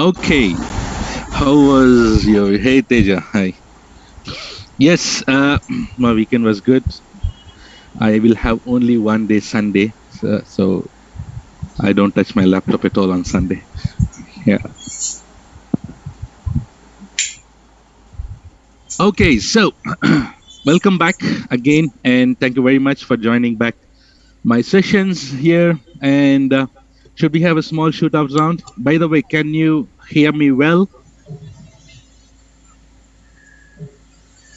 Okay, how was your hey Teja? Hi. Yes, my weekend was good. I will have only one day Sunday, so I don't touch my laptop at all on Sunday. Yeah. Okay, so welcome back again, and thank you very much for joining back my sessions here. And should we have a small shootout round? By the way, can you hear me well,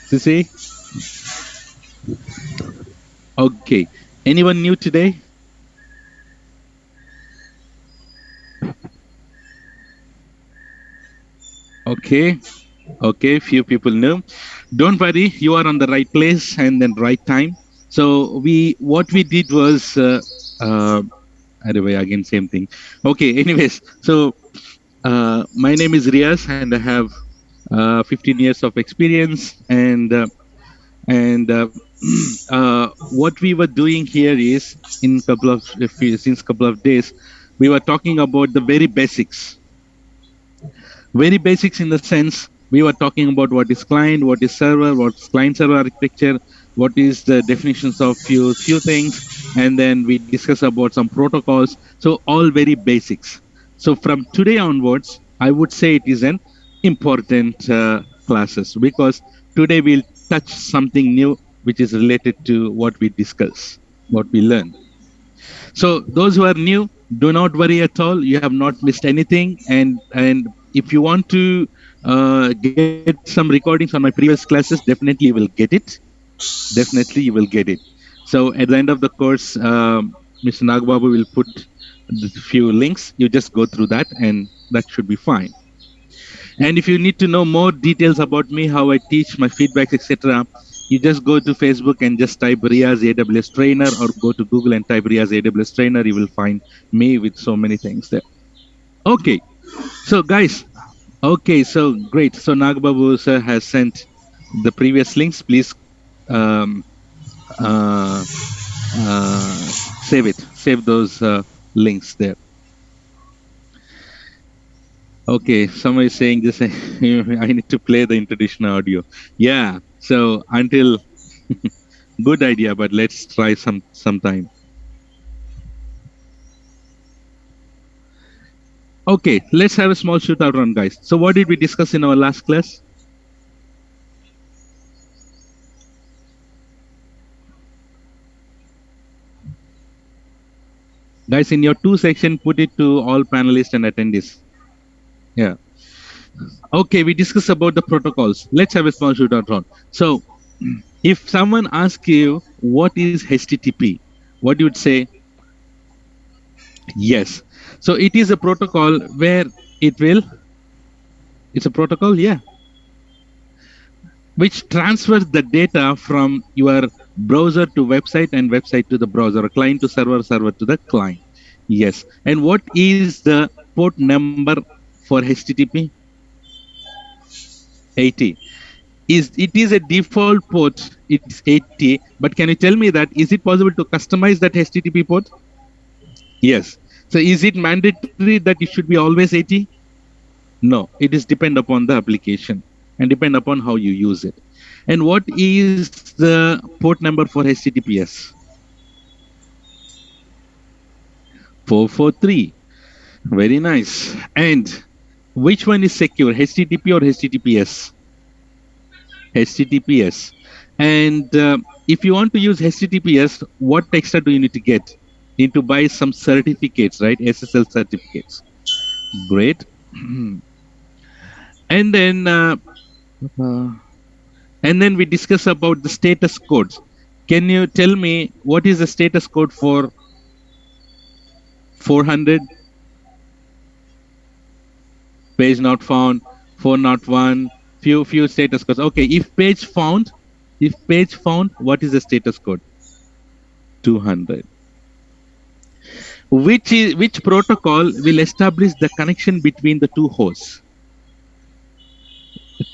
Sissy? Okay. Anyone new today? Okay. Okay, few people know. Don't worry, you are on the right place and then right time. So what we did was, anyway, again same thing. Okay, anyways, so my name is Riaz and I have 15 years of experience and what we were doing here is in since couple of days, we were talking about the very basics in the sense we were talking about what is client, what is server, what's client server architecture, what is the definitions of few things, and then we discuss about some protocols. So all very basics. So from today onwards, I would say it is an important classes because today we'll touch something new which is related to what we discuss, what we learn. So those who are new, do not worry at all. You have not missed anything. And if you want to get some recordings on my previous classes, definitely you will get it. Definitely you will get it. So at the end of the course, Mr. Nagbabu will put a few links. You just go through that, and that should be fine. And if you need to know more details about me, how I teach, my feedbacks, etc., you just go to Facebook and just type Riaz AWS Trainer, or go to Google and type Riaz AWS Trainer. You will find me with so many things there. Okay, so guys, okay, so great. So Nagbabu sir has sent the previous links. Please um, uh, save those links there. Okay, somebody is saying this. I need to play the introduction audio. Yeah. So until good idea, but let's try sometime. Okay, let's have a small shootout run, guys. So what did we discuss in our last class? Guys, in your 2 section, put it to all panelists and attendees. Yeah. Okay, we discussed about the protocols. Let's have a small shootout run. So if someone asks you what is HTTP, what you would say? Yes. So it is a protocol where it's a protocol, yeah, which transfers the data from your browser to website and website to the browser, client to server, server to the client. Yes. And what is the port number for HTTP? 80. It is a default port, it's 80, but can you tell me that is it possible to customize that HTTP port? Yes. So is it mandatory that it should be always 80? No, it is depend upon the application and depend upon how you use it. And what is the port number for HTTPS? 443. Very nice. And which one is secure, HTTP or HTTPS? HTTPS. And if you want to use HTTPS, what extra do you need to get? You need to buy some certificates, right? SSL certificates. Great. And then we discuss about the status codes. Can you tell me what is the status code for 400? Page not found, 401, few status codes. Okay, if page found, what is the status code? 200. Which protocol will establish the connection between the two hosts?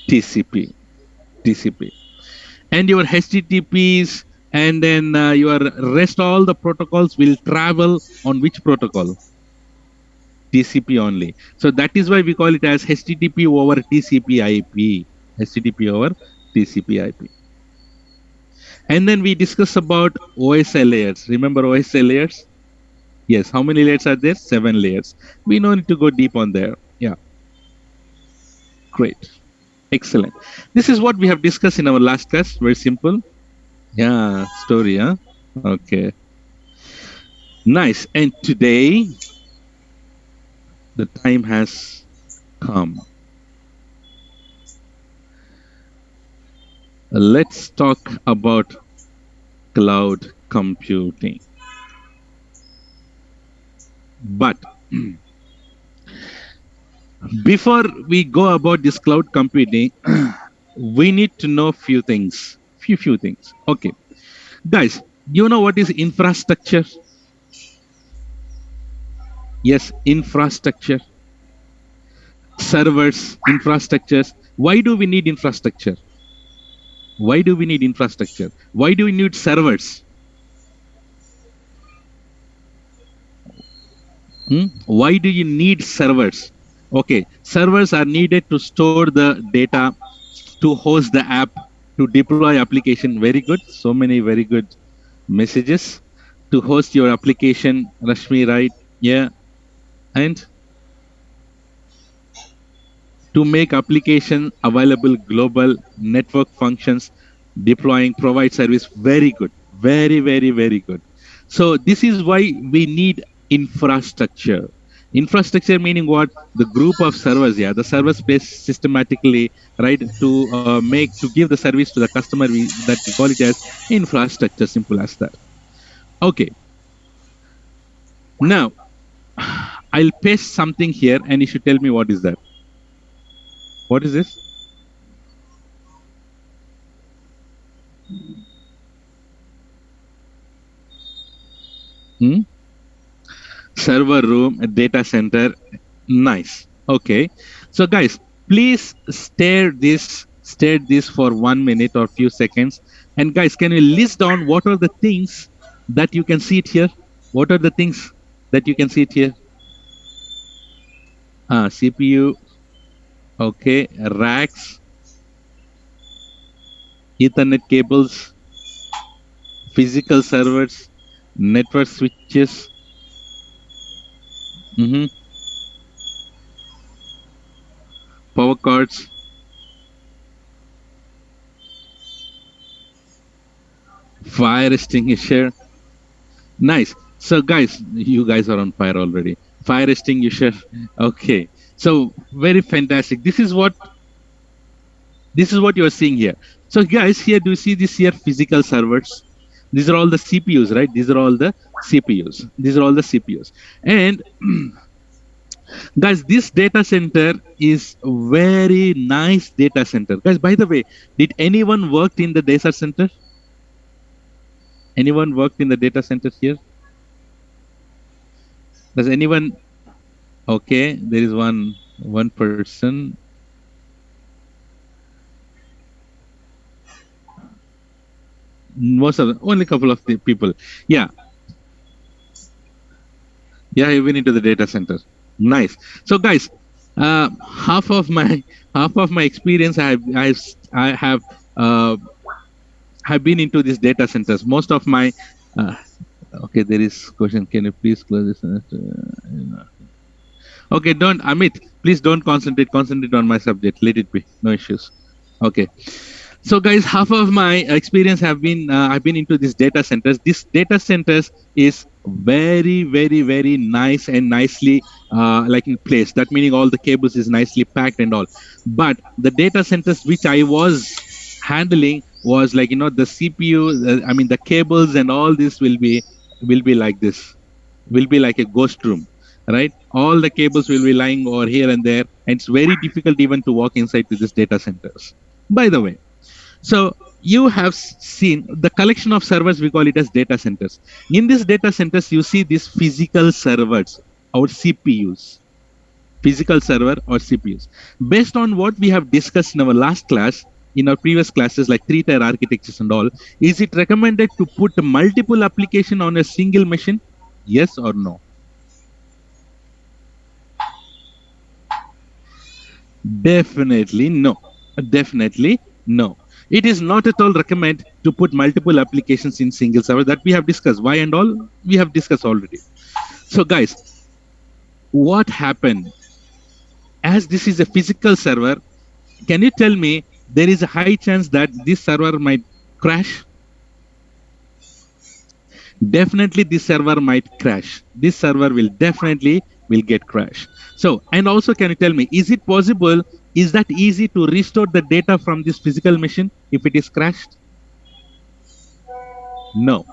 TCP. And your HTTPs and then your rest all the protocols will travel on which protocol? TCP only. So that is why we call it as HTTP over TCP IP. HTTP over TCP IP. And then we discuss about OSI layers. Remember OSI layers? Yes. How many layers are there? 7 layers. We don't need to go deep on there. Yeah. Great. Excellent. This is what we have discussed in our last class. Very simple. Yeah. Story, huh? Okay. Nice. And today, the time has come. Let's talk about cloud computing. But before we go about this cloud computing, we need to know few things. Few things. Okay. Guys, you know what is infrastructure? Yes, infrastructure. Servers, infrastructures. Why do we need infrastructure? Why do we need infrastructure? Why do we need servers? Why do you need servers? Okay, servers are needed to store the data, to host the app, to deploy application. Very good. So many very good messages. To host your application, Rashmi, right? Yeah. And to make application available global network functions, deploying, provide service. Very good. Very, very, very good. So this is why we need infrastructure. Infrastructure meaning what? The group of servers, yeah, the servers based systematically, right, to give the service to the customer. That we call it as infrastructure. Simple as that. Okay. Now, I'll paste something here, and you should tell me what is that. What is this? Server room, a data center. Nice. Okay. So guys, please stare this for 1 minute or few seconds. And guys, can you list down what are the things that you can see it here? What are the things that you can see it here? CPU. Okay. Racks. Ethernet cables. Physical servers. Network switches. Power cards. Fire extinguisher. Nice. So guys, you guys are on fire already. Fire extinguisher. Okay. So very fantastic. This is what you are seeing here. So guys, here do you see this here physical servers? These are all the CPUs, right? These are all the CPUs. These are all the CPUs. And guys, this data center is very nice data center. Guys, by the way, did anyone worked in the data center? Anyone worked in the data center here? Does anyone? Okay, there is one person. Most of them, only a couple of the people. Yeah. Yeah, I've been into the data center. Nice. So guys, half of my experience I have been into these data centers. Most of my okay, there is question. Can you please close this? Okay, don't Amit. Please don't concentrate. Concentrate on my subject. Let it be. No issues. Okay. So guys, half of my experience have been I've been into these data centers. This data centers is very, very, very nice and nicely like in place. That meaning all the cables is nicely packed and all. But the data centers which I was handling was like, the CPU. I mean the cables and all this will be like this. Will be like a ghost room, right? All the cables will be lying over here and there, and it's very difficult even to walk inside to these data centers. By the way. So you have seen the collection of servers, we call it as data centers. In these data centers, you see these physical servers or CPUs, physical server or CPUs. Based on what we have discussed in our last class, in our previous classes like 3-tier architectures and all, is it recommended to put multiple application on a single machine? Yes or no? Definitely no. Definitely no. It is not at all recommend to put multiple applications in single server that we have discussed. Why and all we have discussed already. So guys, what happened as this is a physical server? Can you tell me there is a high chance that this server might crash? Definitely this server might crash. This server will definitely will get crash. So, and also can you tell me, is it possible, is that easy to restore the data from this physical machine if it is crashed? No.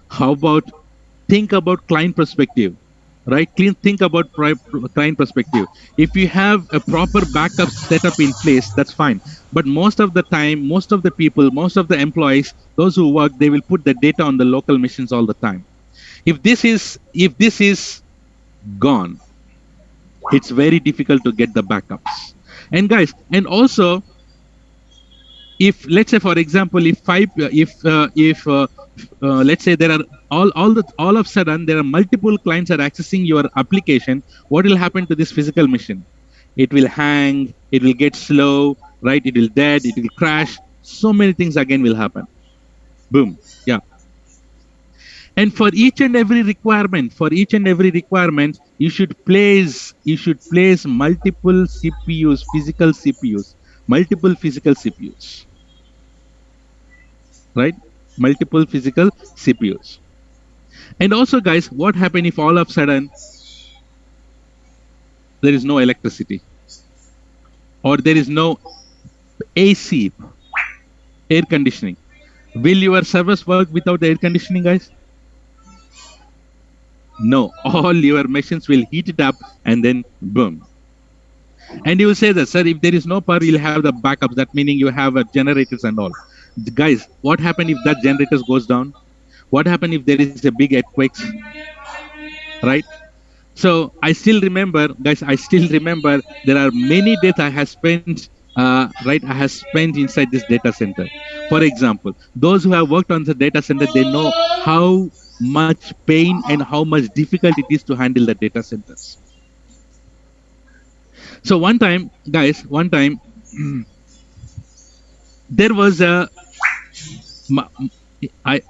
How about think about client perspective, right? Think about client perspective. If you have a proper backup setup in place, that's fine. But most of the time, most of the people, most of the employees, those who work, they will put the data on the local machines all the time. If this is gone, it's very difficult to get the backups. And guys, and also, if let's say for example, if let's say there are all of a sudden there are multiple clients are accessing your application, what will happen to this physical machine? It will hang, it will get slow, right? It will dead, it will crash. So many things again will happen. Boom. Yeah. And for each and every requirement, you should place multiple CPUs, physical CPUs, multiple physical CPUs, right? Multiple physical CPUs. And also, guys, what happens if all of a sudden there is no electricity or there is no AC, air conditioning? Will your servers work without the air conditioning, guys? No, all your machines will heat it up and then boom. And you will say that, sir, if there is no power, you'll have the backups. That meaning you have generators and all. Guys, what happens if that generators goes down? What happens if there is a big earthquake, right? So I still remember, guys, I still remember there are many days I have spent, right, I have spent inside this data center. For example, those who have worked on the data center, they know how much pain and how much difficult it is to handle the data centers. So one time, there was a, I,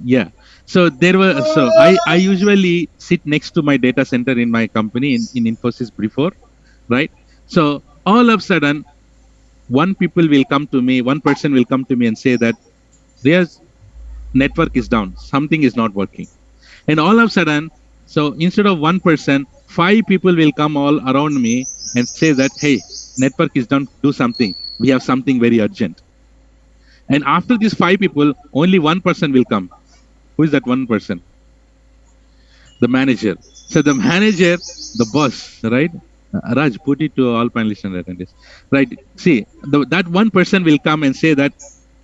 yeah. So I usually sit next to my data center in my company in Infosys before, right? So all of a sudden, one person will come to me and say that their network is down, something is not working. And all of a sudden, so instead of one person, 5 people will come all around me and say that, hey, network is down, do something. We have something very urgent. And after these 5 people, only one person will come. Who is that one person? The manager. So the manager, the boss, right? Raj, put it to all panelists and attendees. Right. See, that one person will come and say that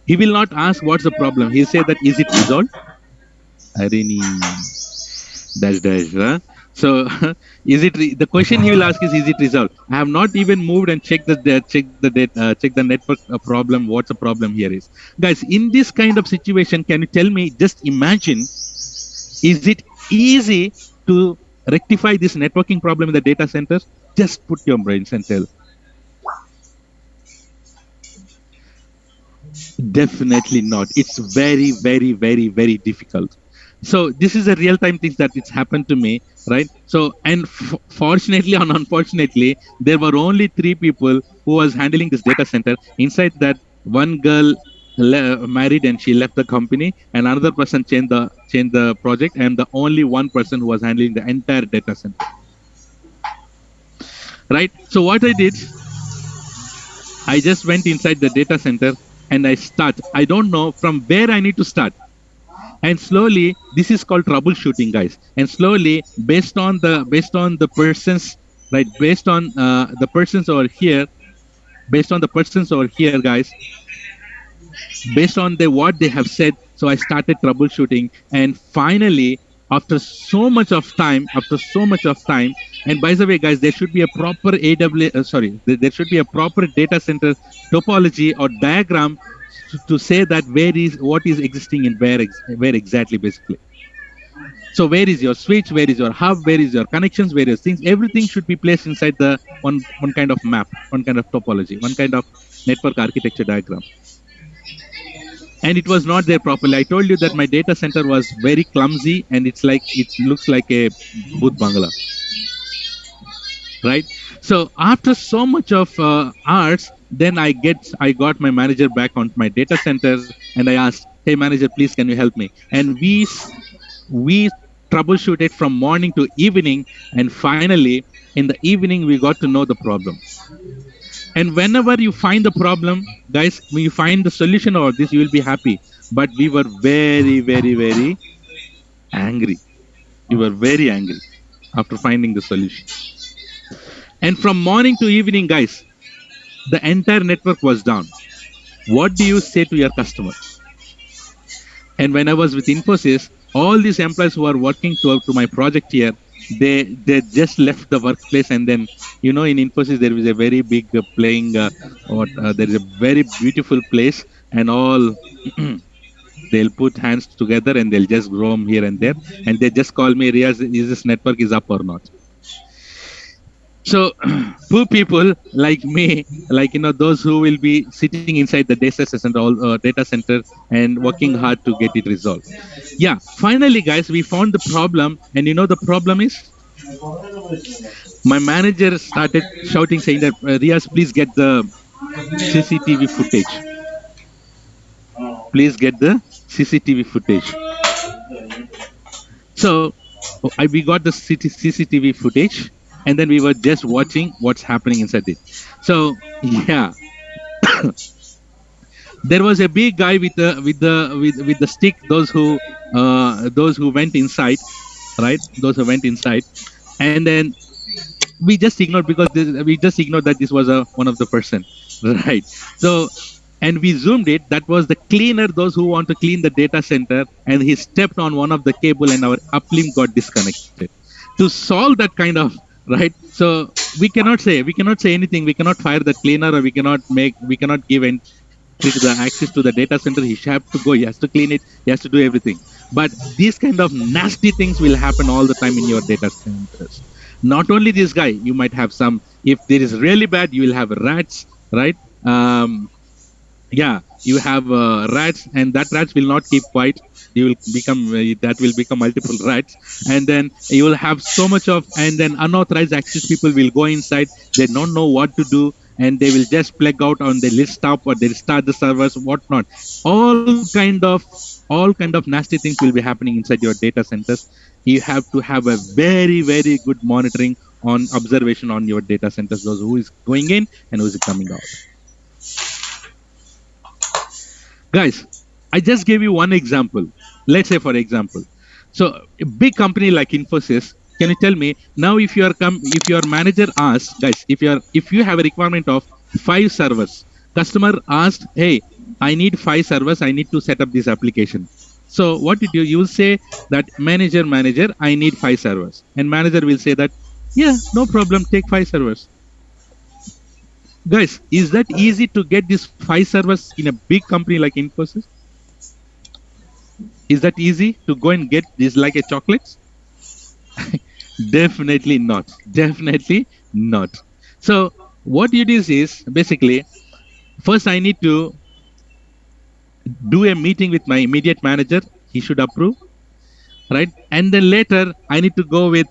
he will not ask what's the problem. He'll say that, is it resolved? Arini. Dash. Huh? So, the question he will ask is it resolved? I have not even moved and check the network problem. What's the problem here is, guys? In this kind of situation, can you tell me? Just imagine, is it easy to rectify this networking problem in the data centers? Just put your brains and tell. Definitely not. It's very, very, very, very difficult. So this is a real-time thing that it's happened to me, right? So, and fortunately or unfortunately, there were only 3 people who was handling this data center. Inside that, one girl married and she left the company, and another person changed the project, and the only one person who was handling the entire data center. Right? So what I did, I just went inside the data center and I don't know from where I need to start. And slowly, this is called troubleshooting, guys. And slowly, based on the persons, right, based on the persons over here, guys, based on what they have said, so I started troubleshooting. And finally, after so much of time, and by the way, guys, there should be a proper there should be a proper data center topology or diagram to say that what is existing in where exactly, basically. So where is your switch? Where is your hub? Where is your connections? Various things. Everything should be placed inside the one kind of map, one kind of topology, one kind of network architecture diagram. And it was not there properly. I told you that my data center was very clumsy, and it looks like a booth bangla, right? So after so much of hours, then I got my manager back on my data center, and I asked, "Hey manager, please can you help me?" And we troubleshooted from morning to evening, and finally in the evening we got to know the problem. And whenever you find the problem, guys, when you find the solution or this, you will be happy. But we were very, very, very angry. We were very angry after finding the solution. And from morning to evening, guys, the entire network was down. What do you say to your customer? And when I was with Infosys, all these employees who are working to my project here, they just left the workplace. And then, in Infosys there is a very big there is a very beautiful place, and all they'll put hands together and they'll just roam here and there, and they just call me, Riaz, is this network is up or not? So poor people like me, those who will be sitting inside the data center and working hard to get it resolved. Yeah, finally, guys, we found the problem, and the problem is my manager started shouting, saying that, Riaz, please get the CCTV footage. Please get the CCTV footage. So we got the CCTV footage, and then we were just watching what's happening inside it. So yeah, there was a big guy with the stick. Those who went inside, right? Those who went inside, and then we just ignored that this was one of the person, right? So, and we zoomed it. That was the cleaner, those who want to clean the data center, and he stepped on one of the cable, and our uplink got disconnected. To solve that kind of, right? So we cannot say anything. We cannot fire the cleaner, or we cannot give entry to the access to the data center. He have to go. He has to clean it. He has to do everything. But these kind of nasty things will happen all the time in your data centers. Not only this guy, you might have some. If there is really bad, you will have rats, right? Yeah, you have rats, and that rats will not keep quiet. You will become that will become multiple rats, and then you will have so much of, and then unauthorized access people will go inside. They don't know what to do, and they will just plug out, on they will stop, or they'll start the servers, whatnot. All kind of nasty things will be happening inside your data centers. You have to have a very, very good monitoring on observation on your data centers, those who is going in and who is coming out. Guys, I just gave you one example. Let's say, for example, so a big company like Infosys, can you tell me now, if your manager asks, guys, if you have a requirement of 5 servers, customer asked, hey, I need 5 servers, I need to set up this application. So what did you will say that, manager, I need 5 servers, and manager will say that, yeah, no problem, take 5 servers. Guys, is that easy to get these 5 servers in a big company like Infosys? Is that easy to go and get this like a chocolates? Definitely not. Definitely not. So what it is basically, first I need to do a meeting with my immediate manager. He should approve, right? And then later I need to go with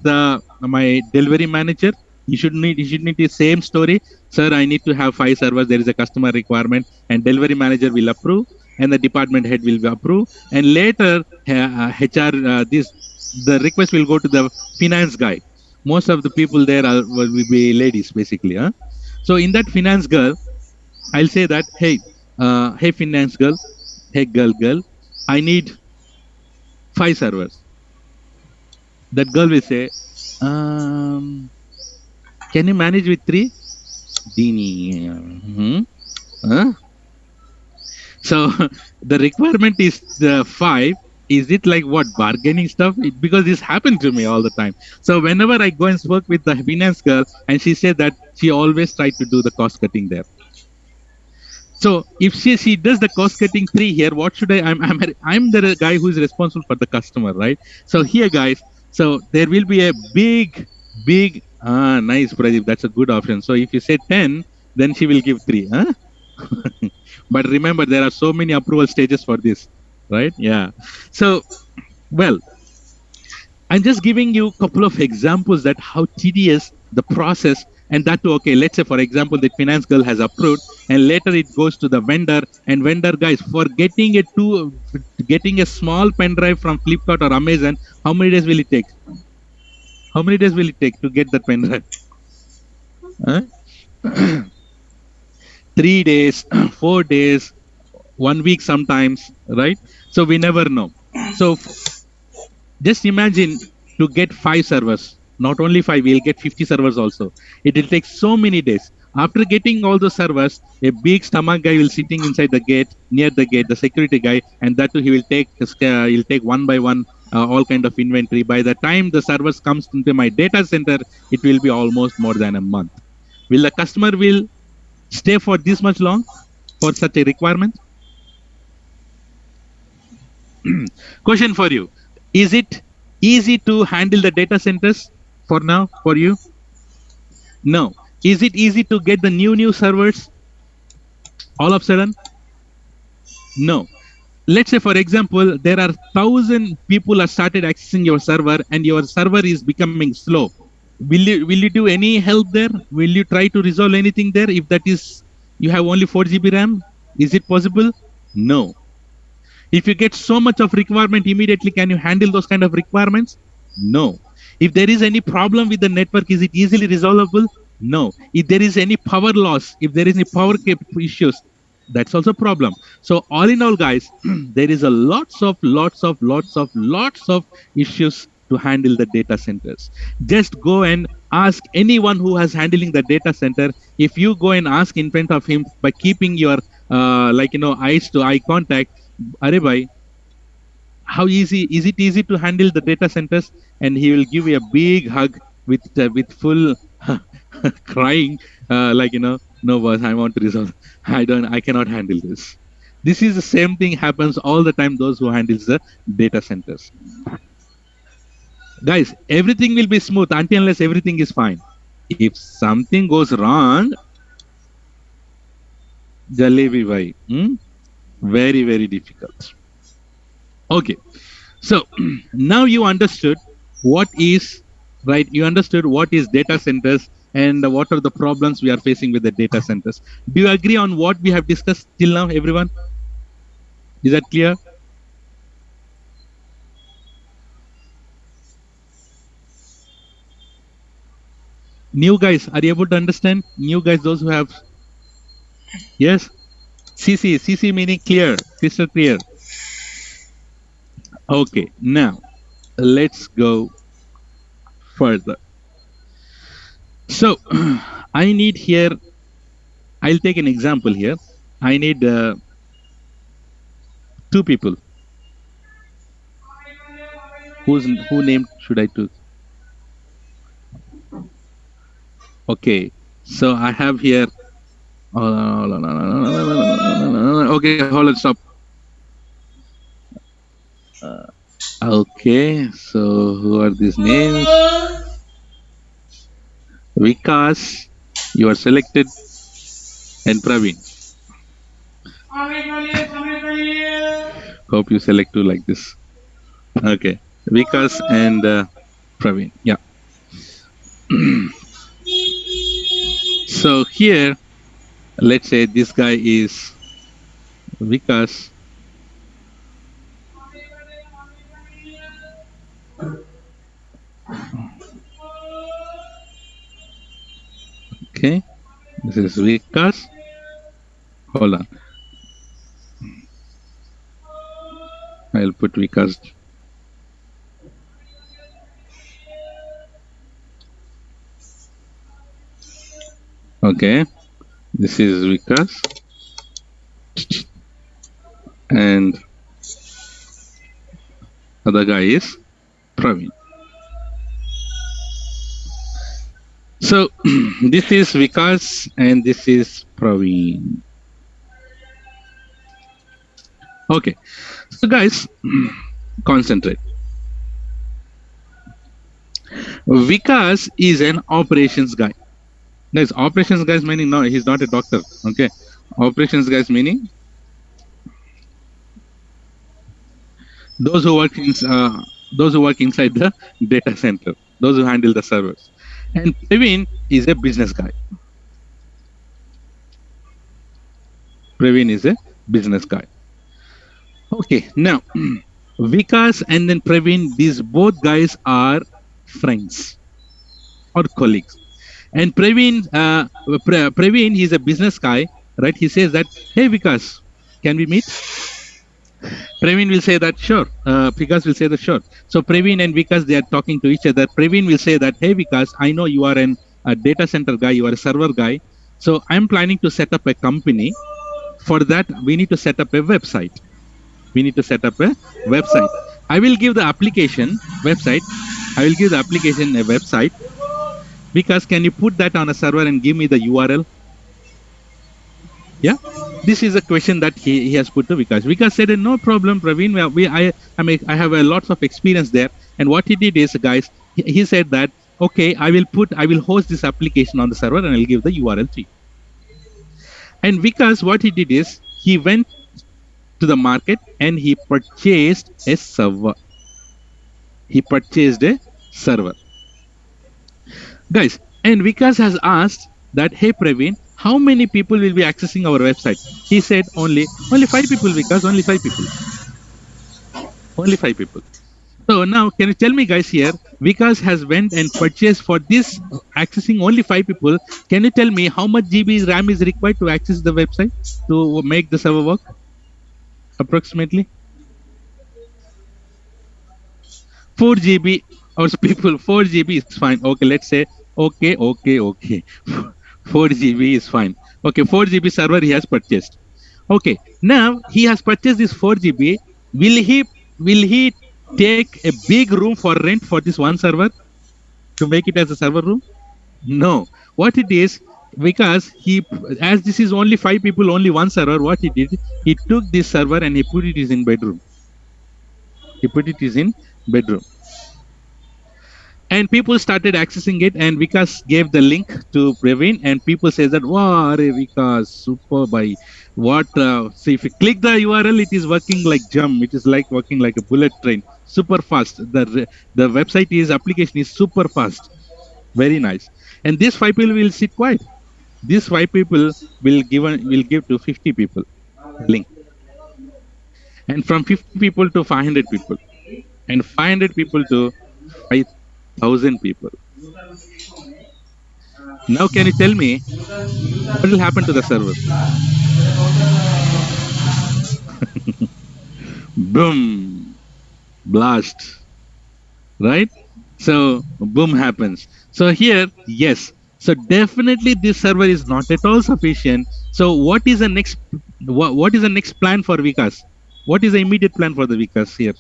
my delivery manager. You should need the same story. Sir, I need to have 5 servers. There is a customer requirement, and delivery manager will approve, and the department head will approve. And later, HR, the request will go to the finance guy. Most of the people there will be ladies, basically. Huh? So in that finance girl, I'll say that, hey, finance girl, hey, girl, I need 5 servers. That girl will say, can you manage with 3? Dini. Huh? So the requirement is 5. Is it like what, bargaining stuff? Because this happened to me all the time. So whenever I go and work with the finance girl, and she said that she always tried to do the cost cutting there. So if she does the cost cutting 3 here, what should I'm the guy who is responsible for the customer, right? So here, guys, so there will be a big nice, Pradeep. That's a good option. So if you say 10, then she will give 3. Huh? But remember, there are so many approval stages for this, right? Yeah. So, well, I'm just giving you a couple of examples that how tedious the process, and that too, okay, let's say for example, the finance girl has approved and later it goes to the vendor, and vendor guys, for getting a small pen drive from Flipkart or Amazon, how many days will it take? How many days will it take to get that pen drive? Huh? 3 days, 4 days, 1 week sometimes, right? So we never know. So just imagine to get 5 servers, not only 5, we'll get 50 servers also. It will take so many days. After getting all the servers, a big stomach guy will sitting inside the gate, near the gate, the security guy, and that too he will take he'll take one by one all kind of inventory. By the time the servers comes into my data center, it will be almost more than a month. Will the customer will stay for this much long for such a requirement? Question for you. Is it easy to handle the data centers for now for you? No. Is it easy to get the new servers all of a sudden? No. Let's say, for example, there are 1,000 people have started accessing your server and your server is becoming slow. Will you do any help there? Will you try to resolve anything there if that is you have only 4 GB RAM? Is it possible? No. If you get so much of requirement immediately, can you handle those kind of requirements? No. If there is any problem with the network, is it easily resolvable? No. If there is any power loss, if there is any power issues, that's also a problem. So all in all, guys, there is a lots of issues to handle the data centers. Just go and ask anyone who has handling the data center. If you go and ask in front of him by keeping your eyes to eye contact, Are bhai, how easy is it easy to handle the data centers? And he will give you a big hug with full crying, no boss, I want to resolve. I cannot handle this. This is the same thing happens all the time. Those who handles the data centers, guys, everything will be smooth until unless everything is fine. If something goes wrong, jalebi bhai, very very difficult. Okay, so now you understood what is, right? You understood what is data centers and what are the problems we are facing with the data centers. Do you agree on what we have discussed till now, everyone? Is that clear? New guys, are you able to understand? New guys, those who have, yes? CC meaning clear, crystal clear. Okay, now let's go further. So I need here, I'll take an example here. I need 2 people. Who named should I choose? Okay, so I have here. Okay, hold on, stop. Okay, so who are these names? Vikas, you are selected, and Praveen. Hope you select 2 like this. Okay, Vikas and Praveen. Yeah. So here, let's say this guy is Vikas. Okay, this is Vikas. Hold on. I'll put Vikas. Okay, this is Vikas. And other guy is Praveen. So this is Vikas and this is Praveen. Okay, so guys, concentrate. Vikas is an operations guy. Guys, operations guys meaning no, he's not a doctor. Okay, operations guys meaning those who work in those who work inside the data center, those who handle the servers. And Praveen is a business guy. Praveen is a business guy. Okay, now Vikas and then Praveen, these both guys are friends or colleagues. And Praveen, he's a business guy, right? He says that, hey Vikas, can we meet? Praveen will say that, sure. Vikas will say that, sure. So Praveen and Vikas, they are talking to each other. Praveen will say that, hey Vikas, I know you are a data center guy, you are a server guy. So I'm planning to set up a company. For that, we need to set up a website. We need to set up a website. I will give the application website. I will give the application a website. Because can you put that on a server and give me the URL? Yeah, this is a question that he has put to Vikas. Vikas said, no problem, Praveen. I have a lots of experience there. And what he did is, guys, he said that, okay, I will host this application on the server and I'll give the URL to you. And Vikas, what he did is, he went to the market and he purchased a server. He purchased a server. Guys, and Vikas has asked that, hey Praveen, how many people will be accessing our website? He said only 5 people, Vikas, only 5 people. Only 5 people. So now, can you tell me, guys, here, Vikas has went and purchased for this accessing only 5 people. Can you tell me how much GB RAM is required to access the website to make the server work? Approximately 4 GB or people, 4 GB is fine. Okay, let's say, okay. 4 GB is fine. Okay, 4 GB server he has purchased. Okay, now he has purchased this 4 GB. Will he take a big room for rent for this one server to make it as a server room? No. What it is, because as this is only 5 people, only one server, what he did, he took this server and he put it in bedroom. He put it in bedroom. And people started accessing it, and Vikas gave the link to Praveen, and people say that, wow, Vikas, super by what? So if you click the URL, it is working like jump. It is like working like a bullet train, super fast. The website application is super fast, very nice. And these 5 people will sit quiet. These 5 people will give to 50 people link, and from 50 people to 500 people, and 500 people to 5,000 people. Now, can you tell me what will happen to the server? Boom, blast, right? So boom happens. So here, yes. So definitely this server is not at all sufficient. So what is the next? What is the next plan for Vikas? What is the immediate plan for the Vikas here?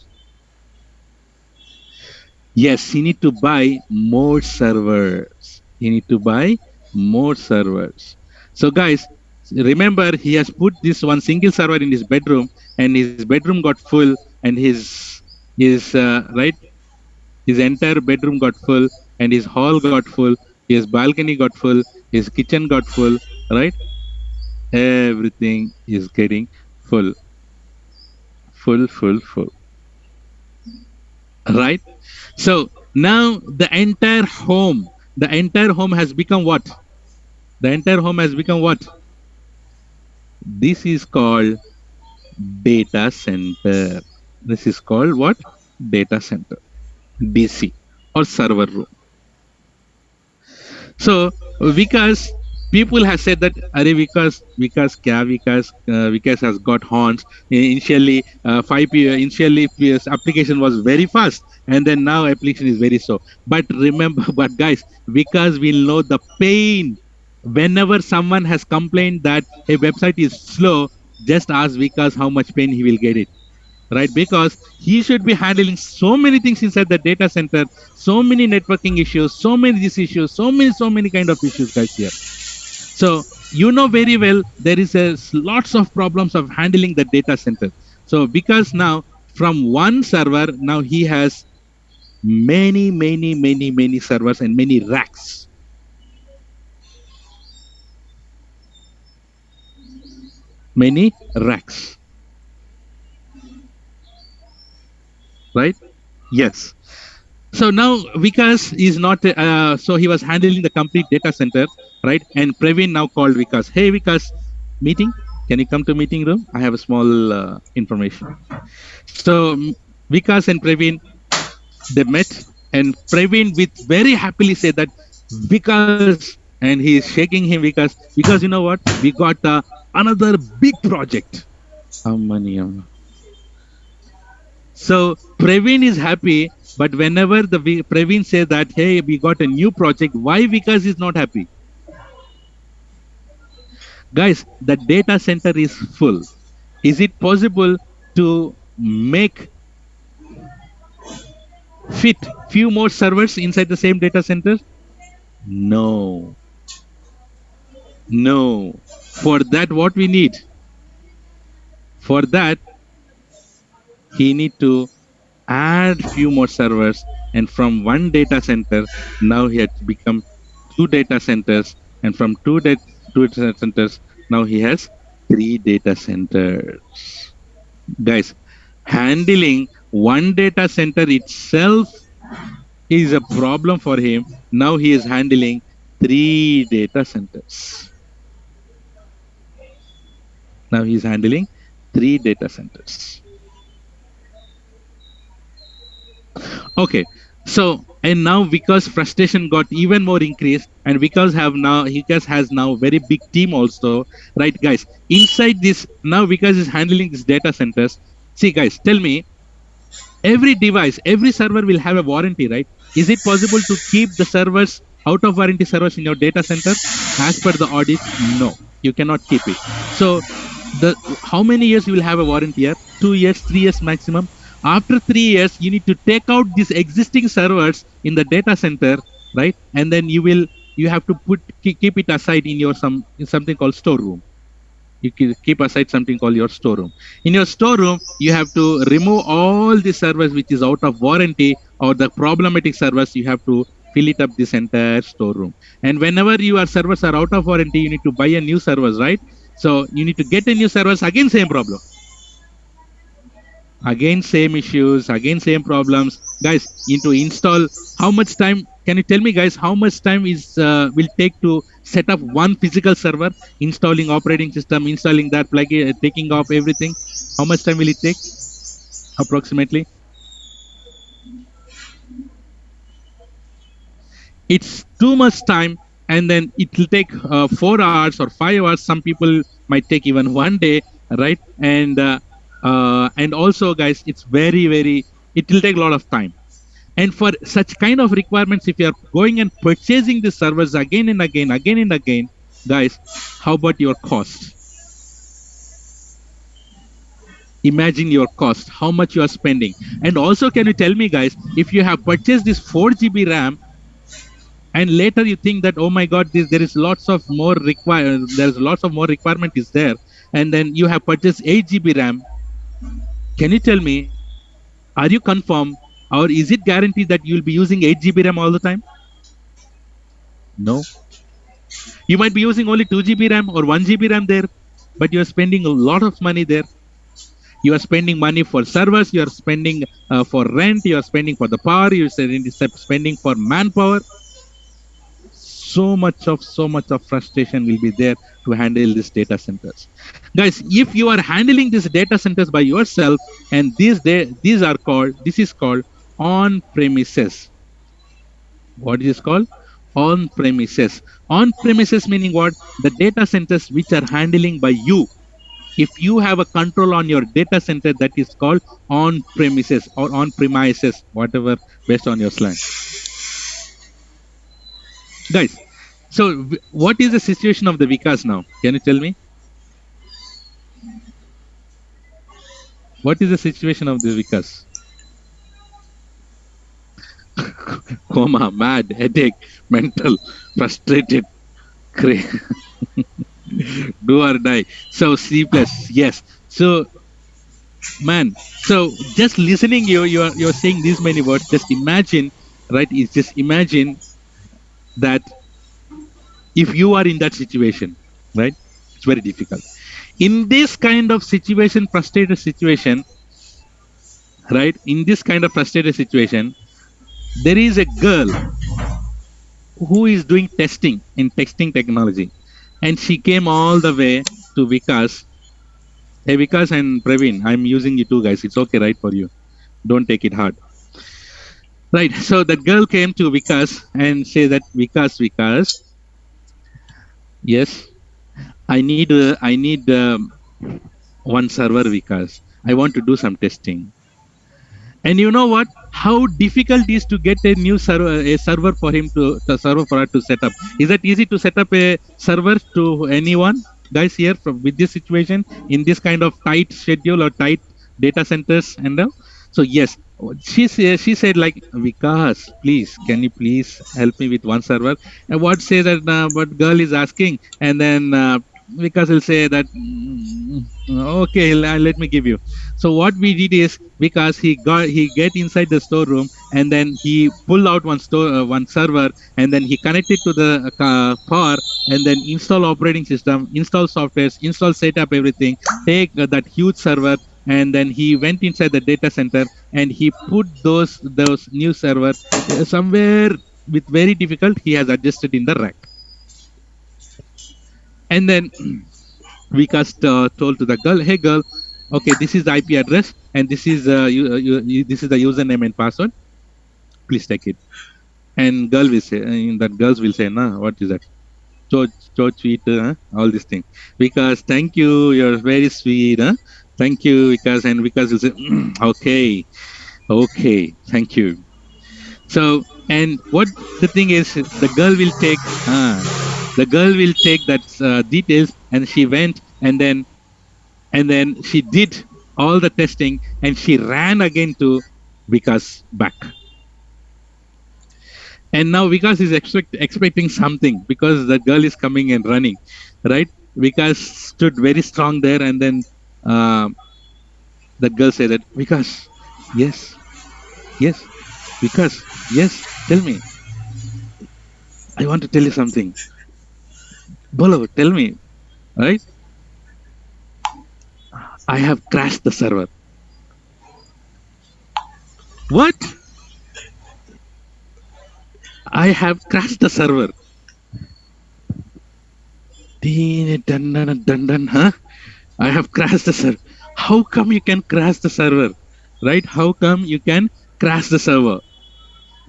Yes, he need to buy more servers. He need to buy more servers. So guys, remember he has put this one single server in his bedroom, and his bedroom got full, and his right, his entire bedroom got full, and his hall got full, his balcony got full, his kitchen got full, right? Everything is getting full. Right? So now the entire home has become what? The entire home has become what? This is called data center. This is called what? Data center. DC or server room. So Vikas, people have said that, Vikas has got horns. Initially, application was very fast, and then now application is very slow. But remember, guys, Vikas will know the pain. Whenever someone has complained that a website is slow, just ask Vikas how much pain he will get it. Right, because he should be handling so many things inside the data center, so many networking issues, so many these issues, so many kind of issues, guys, here. So you know very well there is lots of problems of handling the data center. So because now from one server, now he has many servers and many racks. Many racks. Right? Yes. So now Vikas is not, so he was handling the complete data center, right? And Praveen now called Vikas. Hey, Vikas, meeting? Can you come to meeting room? I have a small information. So Vikas and Praveen, they met, and Praveen with very happily said that Vikas, and he is shaking him because you know what? We got another big project. How many? So Praveen is happy, but whenever Praveen says that, hey, we got a new project, why Vikas is not happy? Guys, the data center is full. Is it possible to make fit few more servers inside the same data center? No. No. For that, what we need? For that, he need to add few more servers, and from one data center, now he had become two data centers, and from two data centers, now he has three data centers. Guys, handling one data center itself is a problem for him. Now he is handling three data centers. Now he's handling three data centers. Okay, so and now because frustration got even more increased, and because Vikas has now very big team also, right, guys? Inside this now Vikas is handling these data centers. See, guys, tell me, every device, every server will have a warranty, right? Is it possible to keep the servers out of warranty servers in your data center? As per the audit, no, you cannot keep it. So the how many years you will have a warranty here? 2 years, 3 years maximum. After 3 years, you need to take out these existing servers in the data center, right? And then you have to keep it aside in your in something called storeroom. You keep aside something called your storeroom. In your storeroom, you have to remove all the servers which is out of warranty or the problematic servers. You have to fill it up this entire storeroom. And whenever your servers are out of warranty, you need to buy a new servers, right? So you need to get a new servers. Again, same problem. Again, same issues. Again, same problems. Guys, into install. How much time? Can you tell me, guys, how much time is will take to set up one physical server, installing operating system, installing that plugin, taking off everything? How much time will it take, approximately? It's too much time, and then it will take 4 hours or 5 hours. Some people might take even one day, right? And also, guys, it's very. It will take a lot of time. And for such kind of requirements, if you are going and purchasing the servers again and again, guys, how about your cost? Imagine your cost, how much you are spending. And also, can you tell me, guys, if you have purchased this 4 GB RAM, and later you think that, oh my God, there is lots of more requirement is there, and then you have purchased 8 GB RAM. Can you tell me, are you confirmed, or is it guaranteed that you will be using 8 GB RAM all the time? No. You might be using only 2 GB RAM or 1 GB RAM there, but you are spending a lot of money there. You are spending money for servers, you are spending for rent, you are spending for the power, you are spending for manpower. So much of frustration will be there to handle these data centers. Guys, if you are handling these data centers by yourself, and this is called on premises. What is called? On premises. On premises meaning what? The data centers which are handling by you. If you have a control on your data center, that is called on premises or on premises, whatever based on your slang. Guys, so what is the situation of the Vikas now? Can you tell me? What is the situation of the Vikas? Coma, mad, headache, mental, frustrated, do or die. So sleepless, yes. So man. So just listening, you're saying these many words. Just imagine, right? Is just imagine that if you are in that situation, right? It's very difficult. In this kind of situation, frustrated situation, right? In this kind of frustrated situation, there is a girl who is doing testing in texting technology, and she came all the way to Vikas. Hey, Vikas and Praveen, I'm using you two guys. It's okay, right, for you. Don't take it hard. Right. So the girl came to Vikas and say that Vikas, yes, I need one server, Vikas. I want to do some testing. And you know what? How difficult it is to get a server for him to the server for her to set up. Is that easy to set up a server to anyone, guys, here from with this situation in this kind of tight schedule or tight data centers and all? So yes, she said like, Vikas, please, can you please help me with one server? And what say that what girl is asking, and then Vikas will say that okay, let me give you. So what we did is, because he get inside the storeroom, and then he pull out one server, and then he connected to the power, and then install operating system, install softwares, install setup everything, take that huge server, and then he went inside the data center, and he put those new server somewhere with very difficult. He has adjusted in the rack, and then Vikas told to the girl, "Hey girl, okay, this is the IP address, and this is this is the username and password. Please take it." And girl will say, that girls will say, "Nah, what is that? So sweet, all these things." Because thank you, you're very sweet, huh? Thank you, because and because will say, okay, okay, thank you. So, and what the thing is, the girl will take that details, and she went, and then she did all the testing, and she ran again to Vikas back. And now Vikas is expecting something, because the girl is coming and running, right? Vikas stood very strong there, and then the girl said that, Vikas, yes, yes, Vikas, yes, tell me. I want to tell you something. Bolo, tell me, right? I have crashed the server. What? I have crashed the server. Huh? I have crashed the server. How come you can crash the server? Right? How come you can crash the server?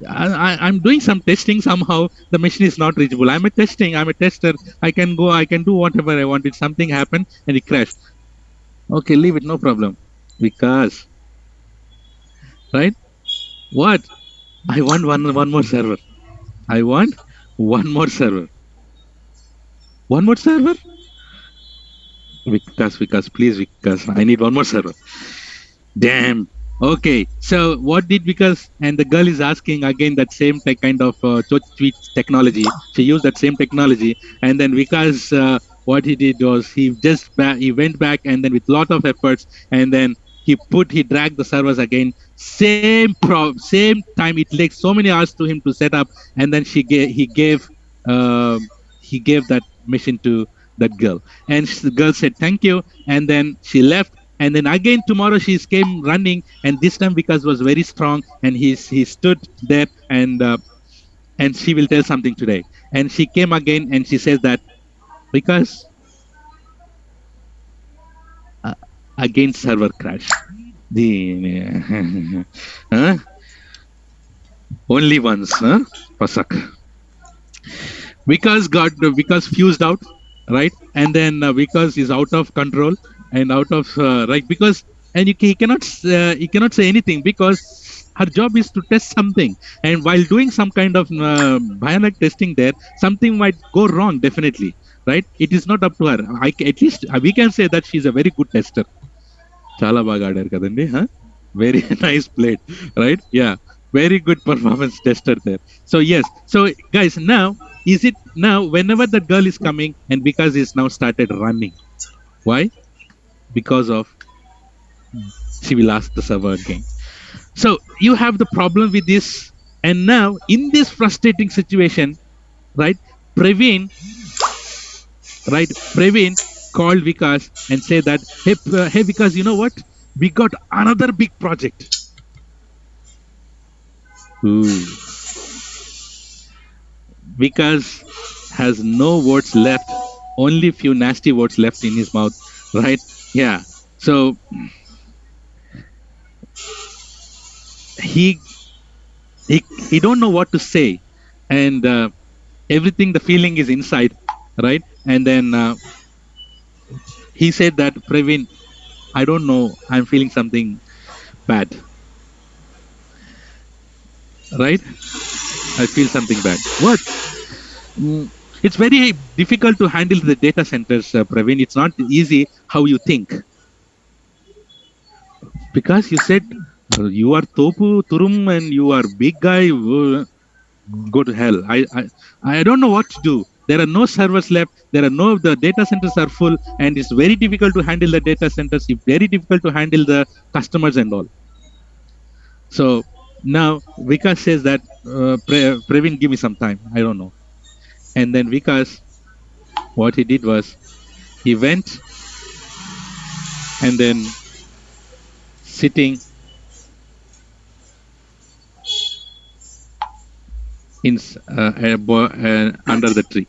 I'm doing some testing. Somehow the machine is not reachable. I'm a tester. I can do whatever I want. If something happened and it crashed. Okay, leave it, no problem. Because, right? What? I want one more server. I want one more server. One more server? Vikas, please, Vikas. I need one more server. Damn. Okay. So what did Vikas, and the girl is asking again that same kind of tweet technology. She used that same technology, and then Vikas, what he did was he went back, and then with lot of efforts, and then he dragged the servers again. Same time. It takes so many hours to him to set up, and then uh, he gave that machine to that girl, and the girl said thank you, and then she left. And then again tomorrow she came running, and this time Vikas was very strong, and he stood there, and she will tell something today. And she came again, and she says that, Vikas, again server crash. The huh? Only once, huh? Pasak. Vikas fused out, right? And then Vikas is out of control and out of right, because and he cannot say anything, because her job is to test something, and while doing some kind of bionic testing there, something might go wrong, definitely, right? It is not up to her. At least we can say that she's a very good tester. Chala baga aadaru kadandi, huh? Very nice played, right? Yeah, very good performance tester there. So yes, so guys, now whenever the girl is coming, and because he's now started running, why? Because of She will ask the server again. So you have the problem with this. And now in this frustrating situation, right, Praveen called Vikas and said that, hey Vikas, you know what? We got another big project. Ooh. Vikas has no words left, only few nasty words left in his mouth, right? Yeah. So he don't know what to say, and everything, the feeling is inside, right? And then he said that, Praveen, I don't know, I'm feeling something bad, right? I feel something bad. What? It's very difficult to handle the data centers, Praveen. It's not easy how you think. Because you said you are Topu Turum and you are big guy. Go to hell. I don't know what to do. There are no servers left. The data centers are full, and it's very difficult to handle the data centers. It's very difficult to handle the customers and all. So now Vikas says that, Praveen, give me some time. I don't know. And then Vikas, what he did was, he went and then sitting in under the tree.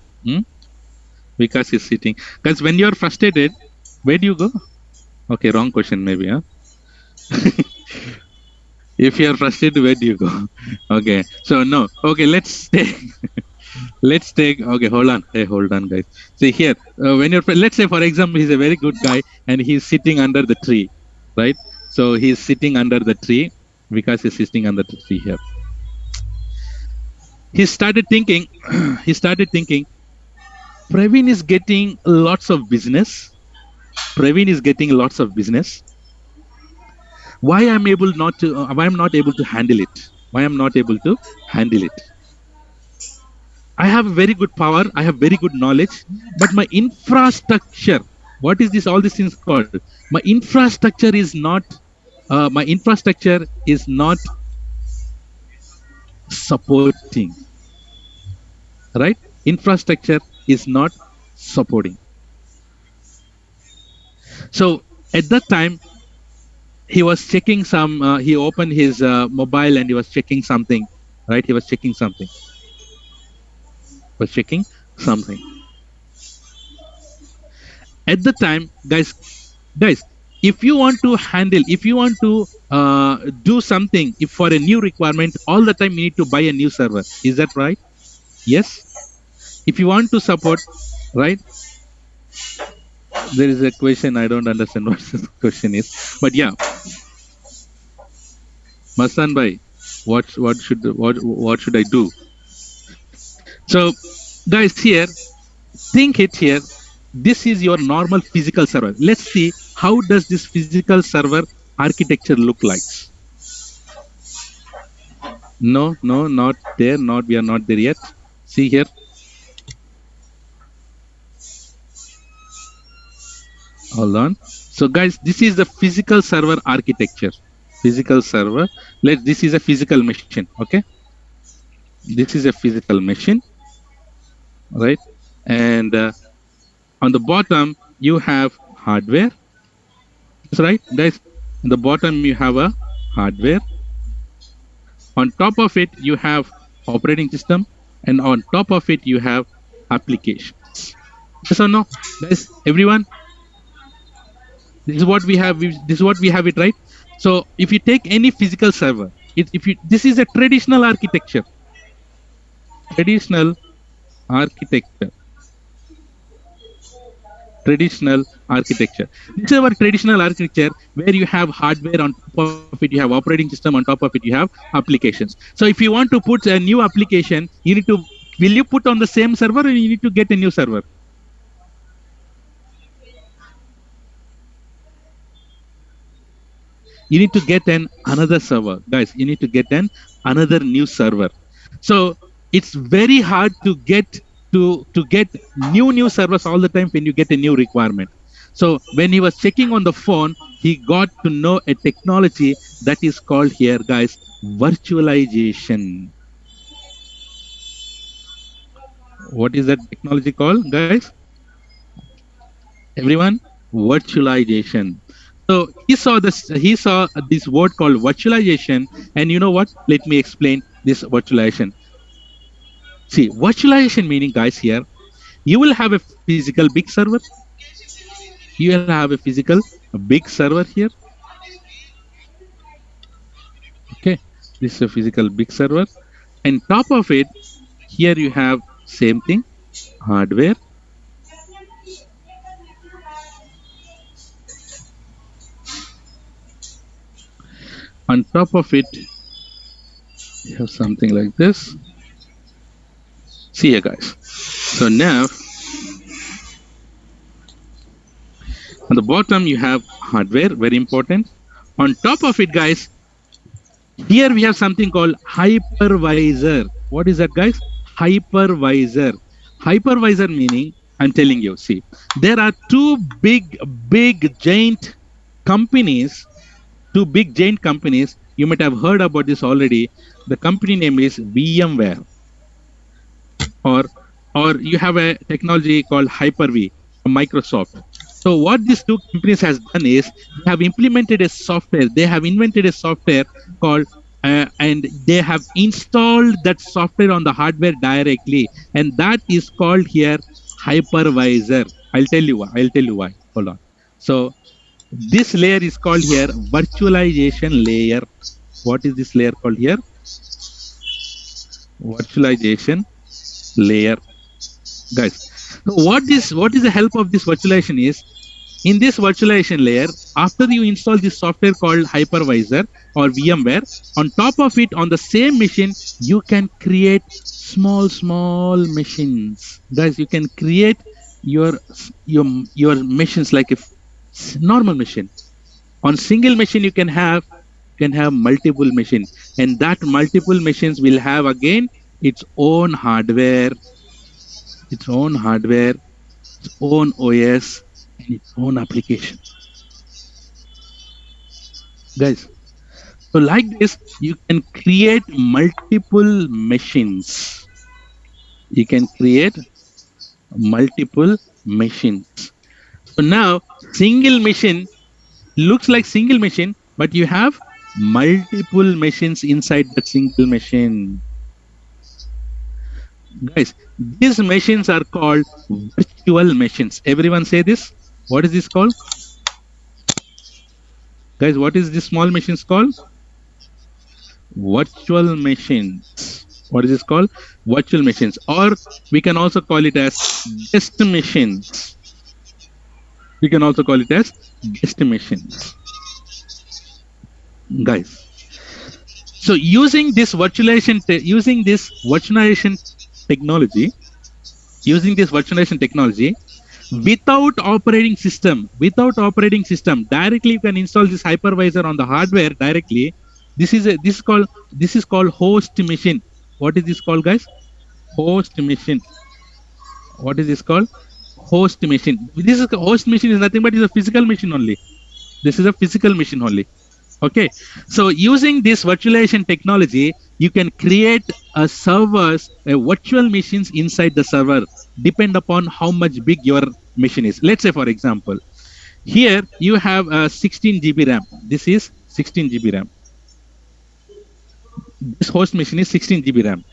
Vikas is sitting. Because when you're frustrated, where do you go? Okay, wrong question maybe, huh? If you're frustrated, where do you go? Okay, so no. Okay, let's take. Okay, hold on. Hey, hold on, guys. See here, when you're, let's say, for example, he's a very good guy and he's sitting under the tree, right? So he's sitting under the tree. Vikas is sitting under the tree here. He started thinking, Praveen is getting lots of business. Why I'm not able to handle it? I have very good power. I have very good knowledge, but my infrastructure, what is this? All these things called. My infrastructure is not supporting. Right? Infrastructure is not supporting. So at that time, he was checking some. He opened his mobile and he was checking something. Right? He was checking something. At the time, guys, if you want to do something, if for a new requirement, all the time you need to buy a new server. Is that right? Yes. If you want to support, right? There is a question. I don't understand what the question is, but yeah. Masan bhai, what should I do? So, guys, here, think it here. This is your normal physical server. Let's see how does this physical server architecture look like. No, not there. We are not there yet. See here. Hold on. So, guys, this is the physical server architecture. Physical server. This is a physical machine. Okay. This is a physical machine, right? And on the bottom you have hardware. That's right, guys. On the bottom you have a hardware. On top of it you have operating system, and on top of it you have applications. Yes or no, guys? Everyone, this is what we have. It, right? So if you take any physical server, this is a traditional architecture. This is our traditional architecture, where you have hardware, on top of it you have operating system, on top of it you have applications. So if you want to put a new application, will you put on the same server, or you need to get a new server? You need to get another server, guys. You need to get another new server. So it's very hard to get new servers all the time when you get a new requirement. So when he was checking on the phone he got to know a technology that is called here, guys, virtualization. What is that technology called, guys? Everyone, virtualization. So he saw this word called virtualization, and you know what? Let me explain this virtualization. See, virtualization meaning, guys, here you will have a physical big server. You will have a physical big server here. Okay, this is a physical big server, and top of it, here you have same thing, hardware. On top of it, you have something like this. See here, guys. So now, on the bottom, you have hardware, very important. On top of it, guys, here we have something called hypervisor. What is that, guys? Hypervisor. Hypervisor meaning, I'm telling you, see, there are two big giant companies, you might have heard about this already. The company name is VMware, or you have a technology called Hyper-V from Microsoft. So what these two companies has done is they have implemented a software. They have invented a software called and they have installed that software on the hardware directly, and that is called here hypervisor. I'll tell you why. Hold on. So this layer is called here virtualization layer. What is this layer called here? Virtualization layer, guys. So what is the help of this virtualization is, in this virtualization layer, after you install this software called hypervisor or VMware, on top of it, on the same machine, you can create small machines. Guys, you can create your machines like a normal machine. On single machine, you can have multiple machines, and that multiple machines will have again its own hardware, its own OS, and its own application. Guys, so like this, you can create multiple machines. You can create multiple machines. So now, single machine looks like single machine, but you have multiple machines inside that single machine. Guys, these machines are called virtual machines. Everyone say this. What is this called? Guys, what is this small machines called? Virtual machines. What is this called? Virtual machines. Or we can also call it as guest machines. We can also call it as guest machines. Guys. So using this virtualization technology, without operating system, directly you can install this hypervisor on the hardware directly. This is called host machine. What is this called, guys? Host machine. What is this called? Host machine. This is host machine is nothing but is a physical machine only. This is a physical machine only. Okay, so using this virtualization technology, you can create a virtual machines inside the server, depend upon how much big your machine is. Let's say, for example, here you have a 16 GB RAM. This is 16 GB RAM. This host machine is 16 GB RAM,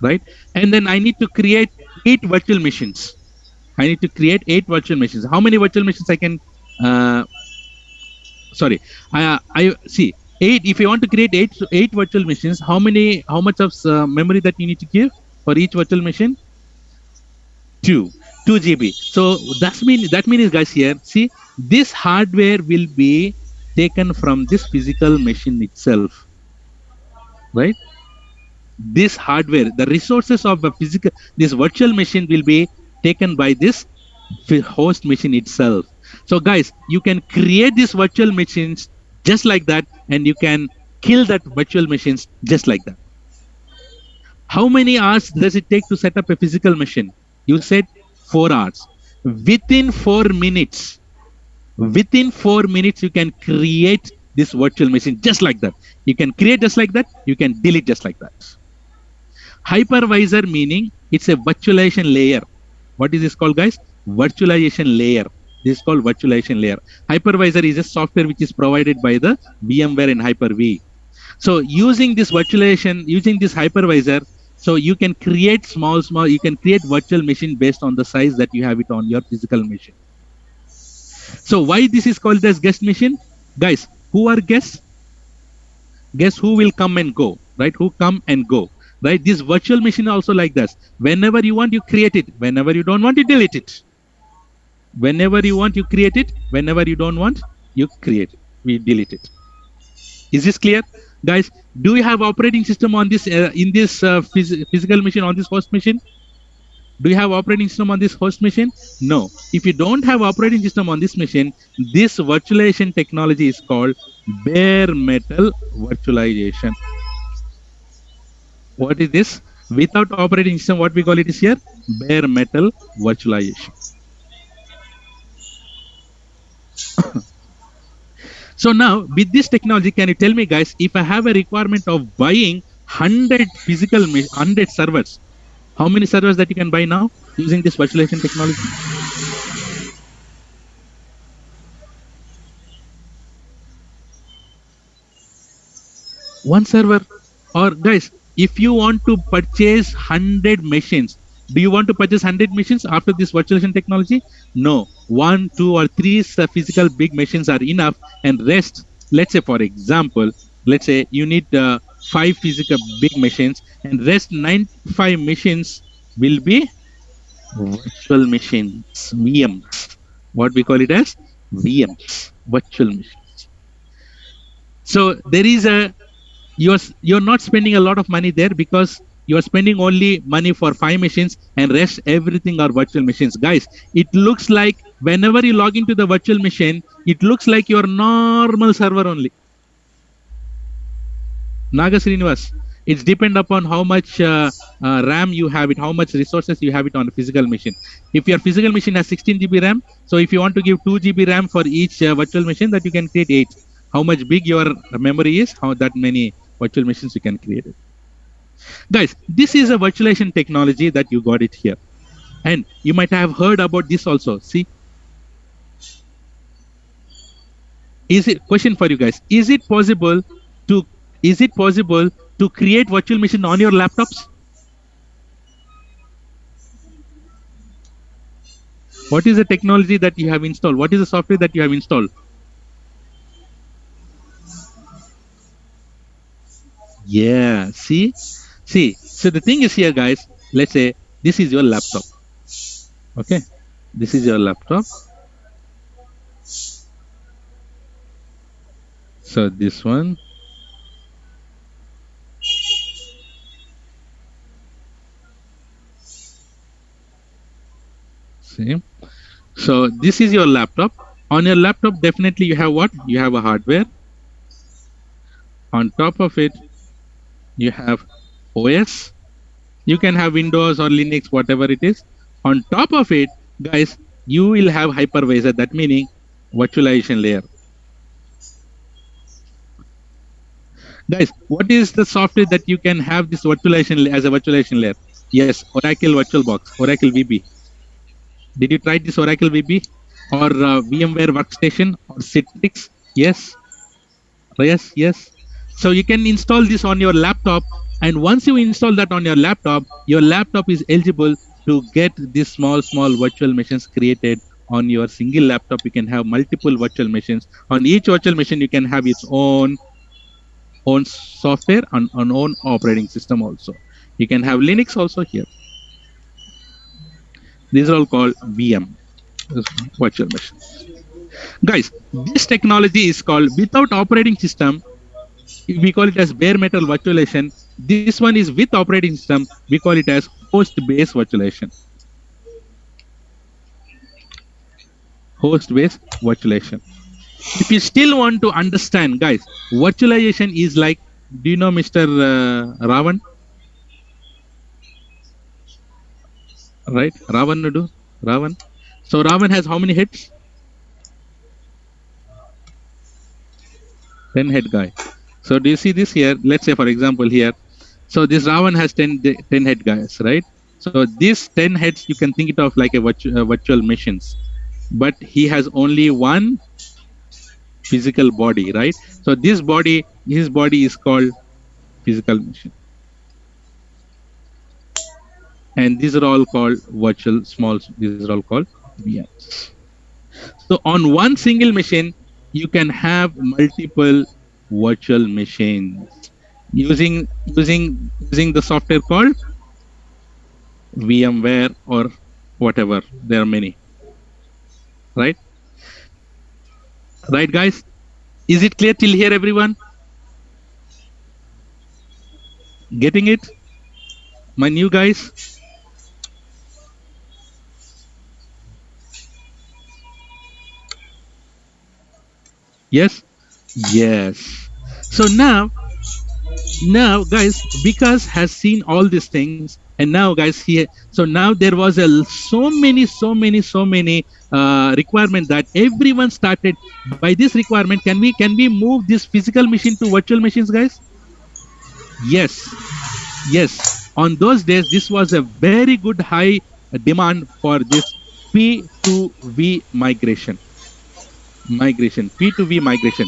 right? And then I need to create 8 virtual machines. How many virtual machines I can? I see 8. If you want to create 8 virtual machines, how much of memory that you need to give for each virtual machine? 2 GB. So that means guys, here, see, this hardware will be taken from this physical machine itself, right? This hardware, the resources of this virtual machine will be taken by this host machine itself. So guys, you can create these virtual machines just like that, and you can kill that virtual machines just like that. How many hours does it take to set up a physical machine? You said 4 hours. Within 4 minutes, Within 4 minutes, you can create this virtual machine just like that. You can create just like that. You can delete just like that. Hypervisor meaning it's a virtualization layer. What is this called, guys? Virtualization layer. This is called virtualization layer. Hypervisor is a software which is provided by the VMware and Hyper-V. So using this virtualization, using this hypervisor, so you can create you can create virtual machine based on the size that you have it on your physical machine. So why this is called as guest machine? Guys, who are guests? Guess who will come and go, right? Who come and go, right? This virtual machine also like this. Whenever you want, you create it. Whenever you don't want, you delete it. Whenever you want, you create it. Whenever you don't want, you create it. We delete it. Is this clear? Guys, do you have operating system on this in this physical machine, on this host machine? Do you have operating system on this host machine? No. If you don't have operating system on this machine, this virtualization technology is called bare metal virtualization. What is this? Without operating system, what we call it is here? Bare metal virtualization. So now, with this technology, can you tell me, guys, if I have a requirement of buying 100 100 servers, how many servers that you can buy now using this virtualization technology? One server. Or guys, if you want to purchase 100 machines, do you want to purchase 100 machines after this virtualization technology? No. 1, 2, or 3 physical big machines are enough, and rest, let's say for example, let's say you need 5 physical big machines, and rest 95 machines will be virtual machines, VMs. What we call it as VMs, virtual machines. So there is a you're not spending a lot of money there because you're spending only money for 5 machines, and rest everything are virtual machines. Guys, it looks like whenever you log into the virtual machine, it looks like your normal server only. Naga Srinivas, it's depend upon how much RAM you have it, how much resources you have it on a physical machine. If your physical machine has 16 GB RAM, so if you want to give 2 GB RAM for each virtual machine, that you can create 8. How much big your memory is, how that many virtual machines you can create it. Guys, this is a virtualization technology that you got it here. And you might have heard about this also. See, is it question for you guys? Is it possible to create virtual machine on your laptops? What is the technology that you have installed? What is the software that you have installed? Yeah, see. So the thing is here, guys, let's say this is your laptop. Okay, this is your laptop. So this one. See. So this is your laptop. On your laptop, definitely you have what? You have a hardware. On top of it, you have OS. You can have Windows or Linux, whatever it is. On top of it, guys, you will have hypervisor, that meaning virtualization layer. Guys, what is the software that you can have this virtualization as a virtualization layer? Yes, Oracle VirtualBox, Oracle VB. Did you try this Oracle VB or VMware Workstation or Citrix? Yes. Yes. So you can install this on your laptop, and once you install that on your laptop is eligible to get these small virtual machines created on your single laptop. You can have multiple virtual machines. On each virtual machine, you can have its own software and own operating system also. You can have Linux also here. These are all called VM, virtual machines. Guys, this technology is called without operating system. We call it as bare metal virtualization. This one is with operating system. We call it as host-based virtualization. Host-based virtualization. If you still want to understand, guys, virtualization is like, do you know Mr. Ravan? Right? Ravan. So Ravan has how many heads? 10 head guy. So do you see this here? Let's say, for example, here. So this Ravan has 10 head guys, right? So these 10 heads, you can think it of like a virtual machines, but he has only one physical body, right? So this body, his body is called physical machine. And these are all called virtual small, these are all called VMs. So on one single machine, you can have multiple virtual machines using the software called VMware or whatever. There are many, right? Right, guys? Is it clear till here, everyone? Getting it? My new guys? Yes? Yes. So now guys, Vikas has seen all these things, and now guys, so now there was so many requirement that everyone started. By this requirement, can we move this physical machine to virtual machines, guys? Yes. On those days, this was a very good high demand for this P2V migration. P2V migration.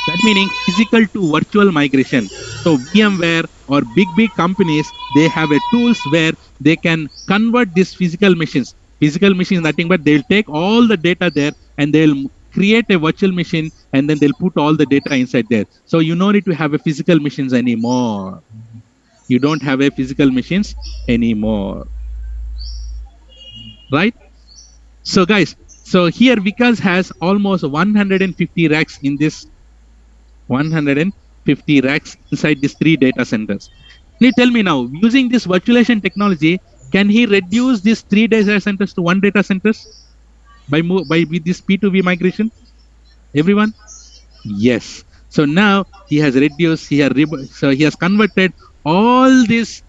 That meaning physical to virtual migration. So VMware or big companies, they have a tools where they can convert these physical machines. Physical machines, nothing but they'll take all the data there and they'll create a virtual machine and then they'll put all the data inside there. So you don't need to have a physical machines anymore. You don't have a physical machines anymore. Right? So guys, so here Vikas has almost 150 racks in this 150 racks inside these 3 data centers. Can you tell me now, using this virtualization technology, can he reduce these 3 data centers to 1 data centers with this P2V migration? Everyone? Yes. So now he has reduced, so he has converted all these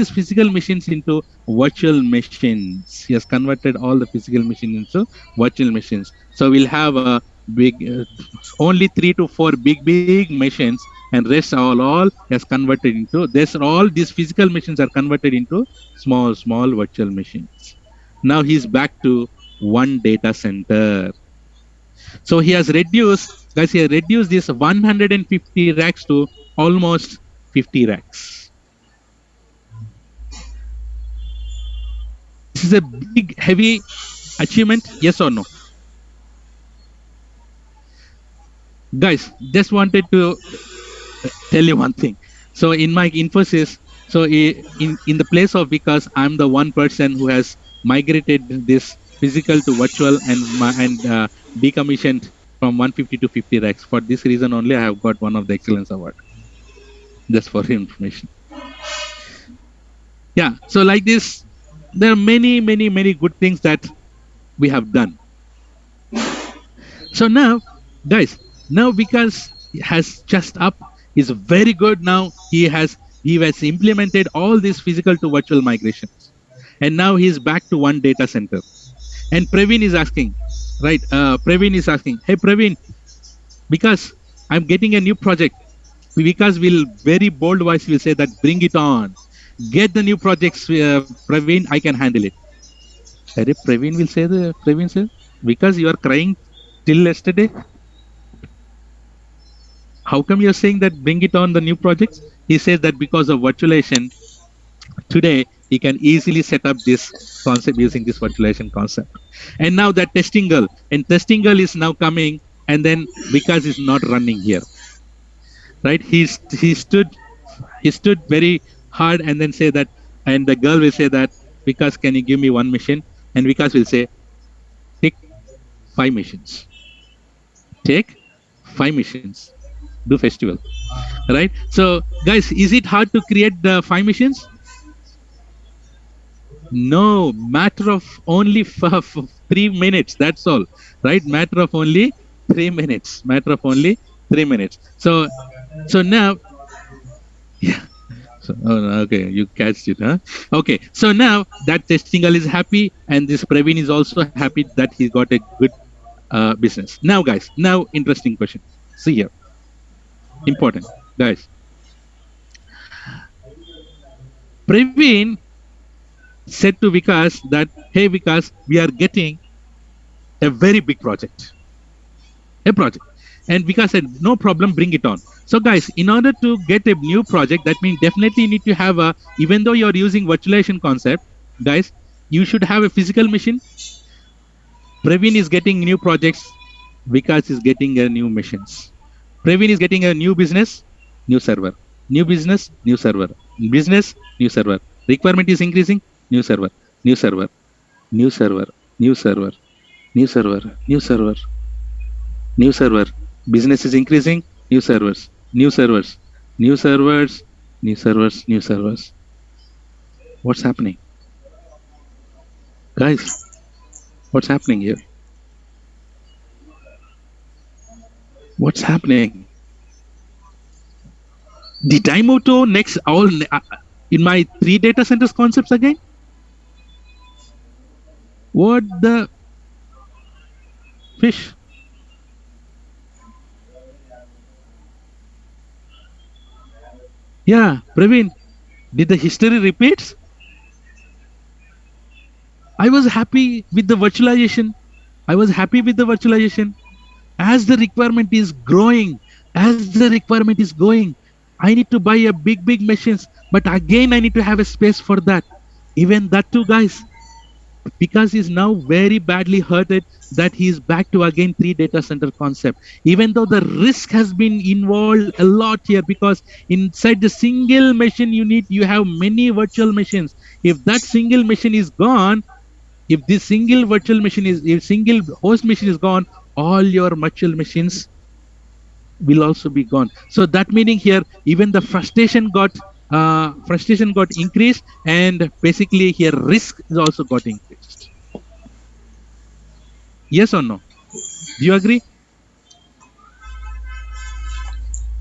physical machines into virtual machines. He has converted all the physical machines into virtual machines. So we'll have a only 3 to 4 big machines, and rest all has converted into this. All these physical machines are converted into small virtual machines. Now he's back to 1 data center. So he has reduced, guys, this 150 racks to almost 50 racks. This is a big, heavy achievement, yes or no? Guys, just wanted to tell you one thing. So in my Infosys, so in the place of Vikas, I'm the one person who has migrated this physical to virtual and decommissioned from 150 to 50 racks. For this reason only, I have got one of the Excellence Award. Just for your information. Yeah, so like this, there are many good things that we have done. So now, guys, now Vikas has just up, is very good now. He has implemented all these physical to virtual migrations. And now he's back to 1 data center. And Praveen is asking, right? Praveen is asking, hey Praveen, because I'm getting a new project. Vikas will very bold voice will say that bring it on. Get the new projects, Praveen, I can handle it. Praveen will say because you are crying till yesterday. How come you're saying that bring it on the new projects? He says that because of virtualization, today he can easily set up this concept using this virtualization concept. And now that testing girl is now coming, and then Vikas is not running here. Right? He stood very hard and then say that, and the girl will say that, Vikas, can you give me 1 mission? And Vikas will say, take 5 missions. Take 5 missions. Do festival. Right? So guys, is it hard to create the 5 missions? No, matter of only 3 minutes. That's all. Right? Matter of only 3 minutes. So now, yeah. So, okay, you catched it, huh? Okay, so now that testing girl is happy, and this Praveen is also happy that he got a good business. Now, guys, interesting question. See here. Important, guys. Praveen said to Vikas that, hey Vikas, we are getting a very big project. A project. And Vikas said, no problem, bring it on. So guys, in order to get a new project, that means definitely you need to have a, even though you're using virtualization concept, guys, you should have a physical machine. Praveen is getting new projects. Vikas is getting a new machines. Praveen is getting a new business, new server. New business, new server. Business, new server. Requirement is increasing, new server, new server, new server, new server, new server, new server, new server. Business is increasing, new servers, new servers, new servers, new servers, new servers. What's happening? Guys, what's happening here? What's happening? Did I move to next all in my 3 data centers concepts again? What the fish? Yeah, Praveen, did the history repeats? I was happy with the virtualization. I was happy with the virtualization. As the requirement is growing, as the requirement is going, I need to buy a big machines, but again I need to have a space for that. Even that too, guys, because he's now very badly hurted that he is back to again 3 data center concept. Even though the risk has been involved a lot here, because inside the single machine you have many virtual machines. If that single machine is gone, if this single virtual machine is, if single host machine is gone, all your virtual machines will also be gone. So that meaning here, even the frustration got increased, and basically here risk is also got increased. Yes or no? Do you agree?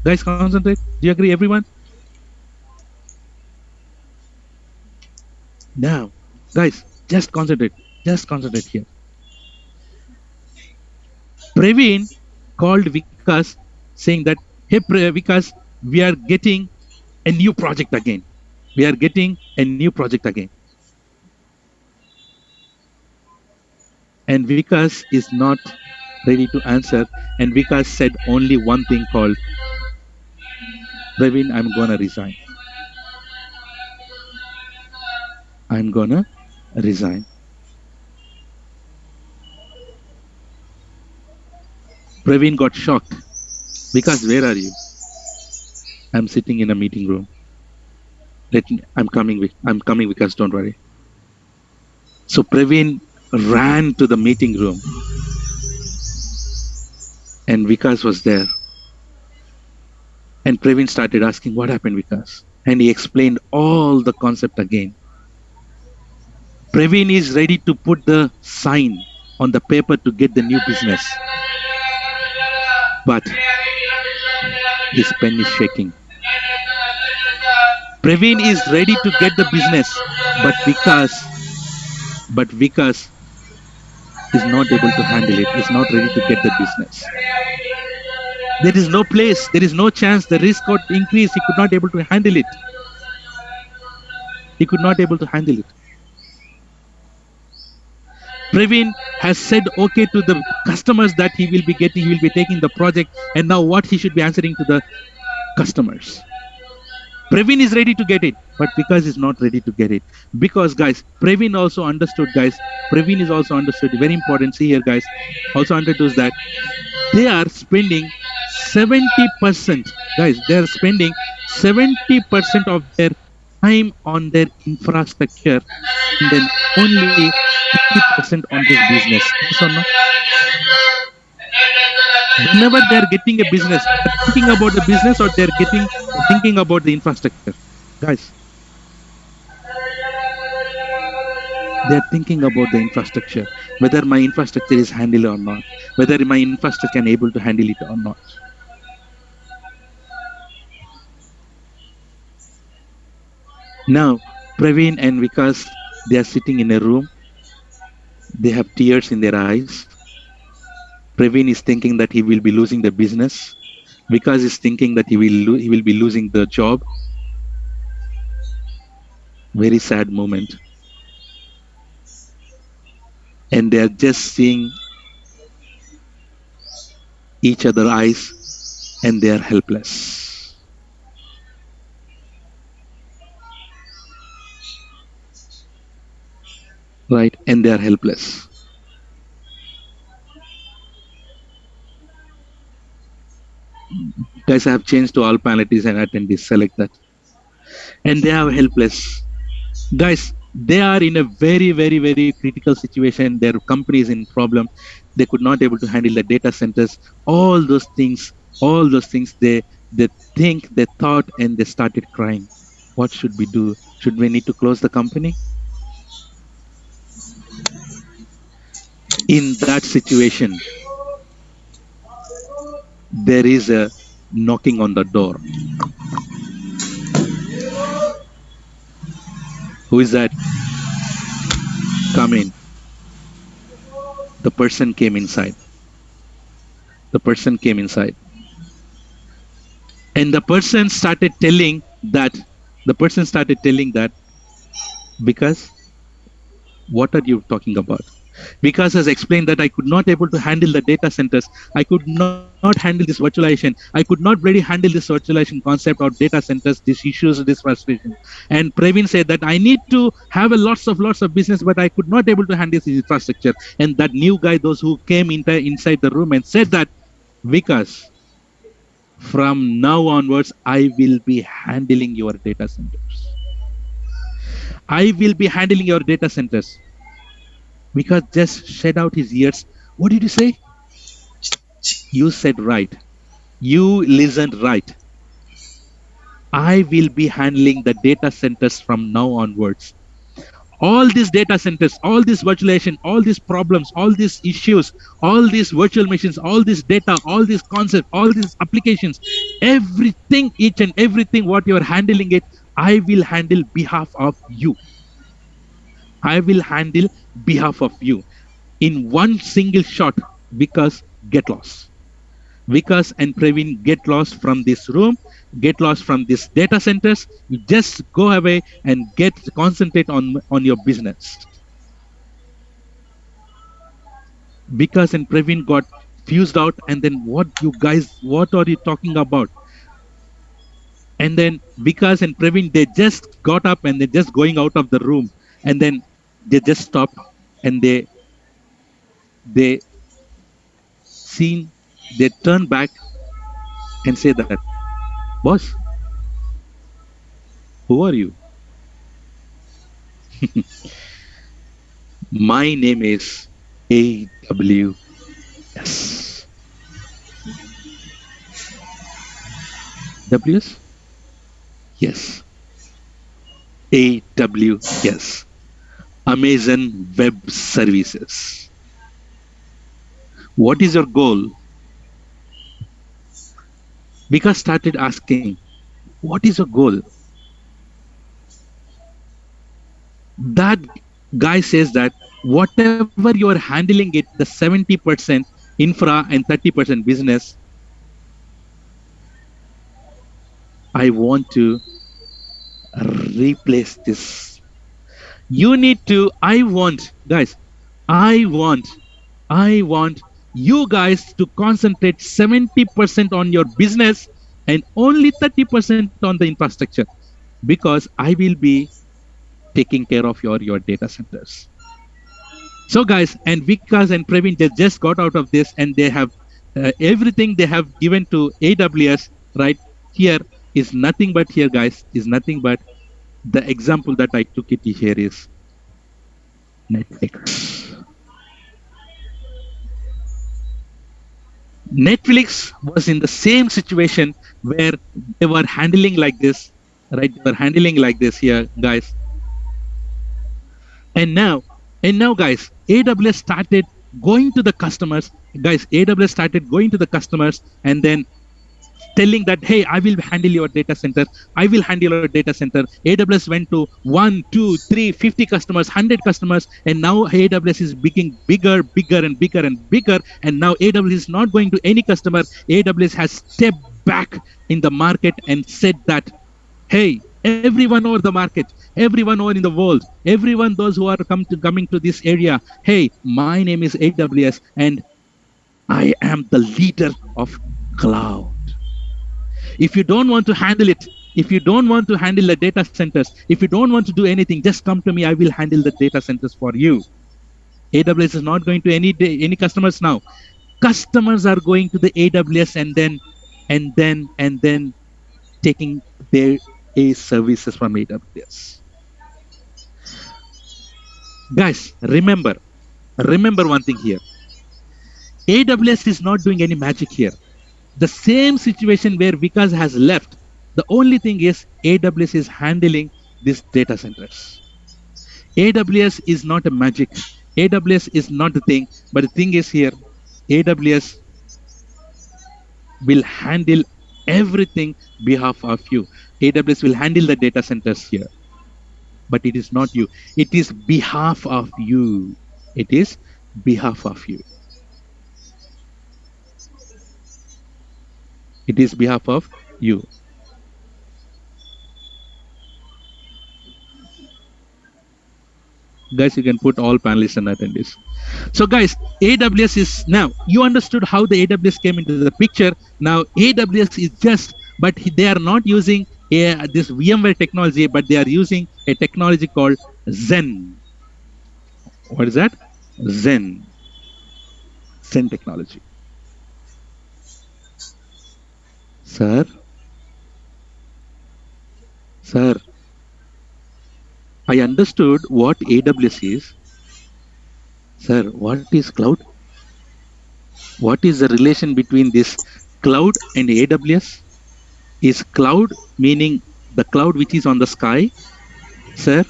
Guys, concentrate. Do you agree, everyone? Now, guys, just concentrate. Just concentrate here. Praveen called Vikas saying that, hey Vikas, we are getting a new project again. We are getting a new project again. And Vikas is not ready to answer. And Vikas said only one thing called, Praveen, I'm gonna resign. I'm gonna resign. Praveen got shocked. Vikas, where are you? I'm sitting in a meeting room. I'm coming, Vikas, don't worry. So Praveen ran to the meeting room, and Vikas was there. And Praveen started asking, what happened, Vikas? And he explained all the concept again. Praveen is ready to put the sign on the paper to get the new business. But his pen is shaking. Praveen is ready to get the business, but Vikas is not able to handle it. He's not ready to get the business. There is no place. There is no chance. The risk got increased. He could not able to handle it. He could not able to handle it. Praveen has said okay to the customers that he will be taking the project, and now what he should be answering to the customers. Praveen is ready to get it, but Vikas is not ready to get it. Because guys, Praveen also understood, guys. Praveen is also understood. Very important. See here, guys. Also understood that they are spending 70%. Guys, they are spending 70% of their time on their infrastructure, and then only 50% on this business. Yes or no? Whenever they're getting a business, they're thinking about the business, or they're thinking about the infrastructure. Guys, they're thinking about the infrastructure, whether my infrastructure is handled or not, whether my infrastructure can able to handle it or not. Now, Praveen and Vikas, they are sitting in a room. They have tears in their eyes. Praveen is thinking that he will be losing the business. because he's thinking that he will be losing the job. Very sad moment. And they are just seeing each other eyes, and they are helpless. Right? And they are helpless. Guys, I have changed to all panelists and attendees. Select that. And they are helpless. Guys, they are in a very, very, very critical situation. Their company is in problem. They could not able to handle the data centers. All those things, they think, they thought, and they started crying. What should we do? Should we need to close the company? In that situation, there is a knocking on the door. Who is that? Come in. The person came inside. The person came inside. And the person started telling that, because what are you talking about? Because as explained that I could not able to handle the data centers, I could not handle this virtualization, I could not really handle this virtualization concept or data centers, these issues, this frustration. And Praveen said that I need to have a lots of business, but I could not able to handle this infrastructure. And that new guy, those who came inside the room and said that, because from now onwards, I will be handling your data centers. I will be handling your data centers. Because just shed out his ears. What did you say? You said right. You listened right. I will be handling the data centers from now onwards. All these data centers, all this virtualization, all these problems, all these issues, all these virtual machines, all this data, all these concepts, all these applications, everything, each and everything, what you are handling it, I will handle behalf of you. I will handle behalf of you in one single shot. Because get lost. Vikas and Praveen, get lost from this room, get lost from these data centers. You just go away and concentrate on your business. Vikas and Praveen got fused out, and then what are you talking about? And then Vikas and Praveen, they just got up and they're just going out of the room, and then they just stopped and they turn back and say that, boss, who are you? My name is AWS. AWS? Yes. AWS. Amazon Web Services. What is your goal? Vikas started asking, what is your goal? That guy says that whatever you are handling it, the 70% infra and 30% business, I want to replace this. You need to, I want you guys to concentrate 70% on your business and only 30% on the infrastructure, because I will be taking care of your data centers. So guys, and Vikas and Praveen, they just got out of this, and they have everything they have given to AWS right here is nothing but here, guys, is nothing but the example that I took it here is Netflix. Netflix was in the same situation where they were handling like this, right? They were handling like this here, guys. And now, guys, AWS started going to the customers. Guys, AWS started going to the customers and then telling that, hey, I will handle your data center. I will handle your data center. AWS went to 1, 2, 3, 50 customers, 100 customers. And now AWS is becoming bigger and bigger and bigger. And now AWS is not going to any customer. AWS has step back in the market and said that, hey, everyone over the market, everyone over in the world, everyone those who are coming to this area, hey, my name is AWS and I am the leader of cloud. If you don't want to handle it, if you don't want to handle the data centers, if you don't want to do anything, just come to me. I will handle the data centers for you. AWS is not going to any customers now. Customers are going to the AWS and then taking their services from AWS. Guys, remember one thing here. AWS is not doing any magic here. The same situation where Vikas has left, the only thing is AWS is handling these data centers. AWS is not a magic. AWS is not the thing, but the thing is here, AWS will handle everything behalf of you. AWS will handle the data centers here, but it is not you. It is behalf of you. It is behalf of you. It is behalf of you. Guys, you can put all panelists and attendees. So guys, AWS is now, you understood how the AWS came into the picture. Now AWS is just, but they are not using this VMware technology, but they are using a technology called Zen. What is that? Zen. Zen technology. Sir? Sir? I understood what AWS is. Sir, what is cloud? What is the relation between this cloud and AWS? Is cloud meaning the cloud which is on the sky? Sir,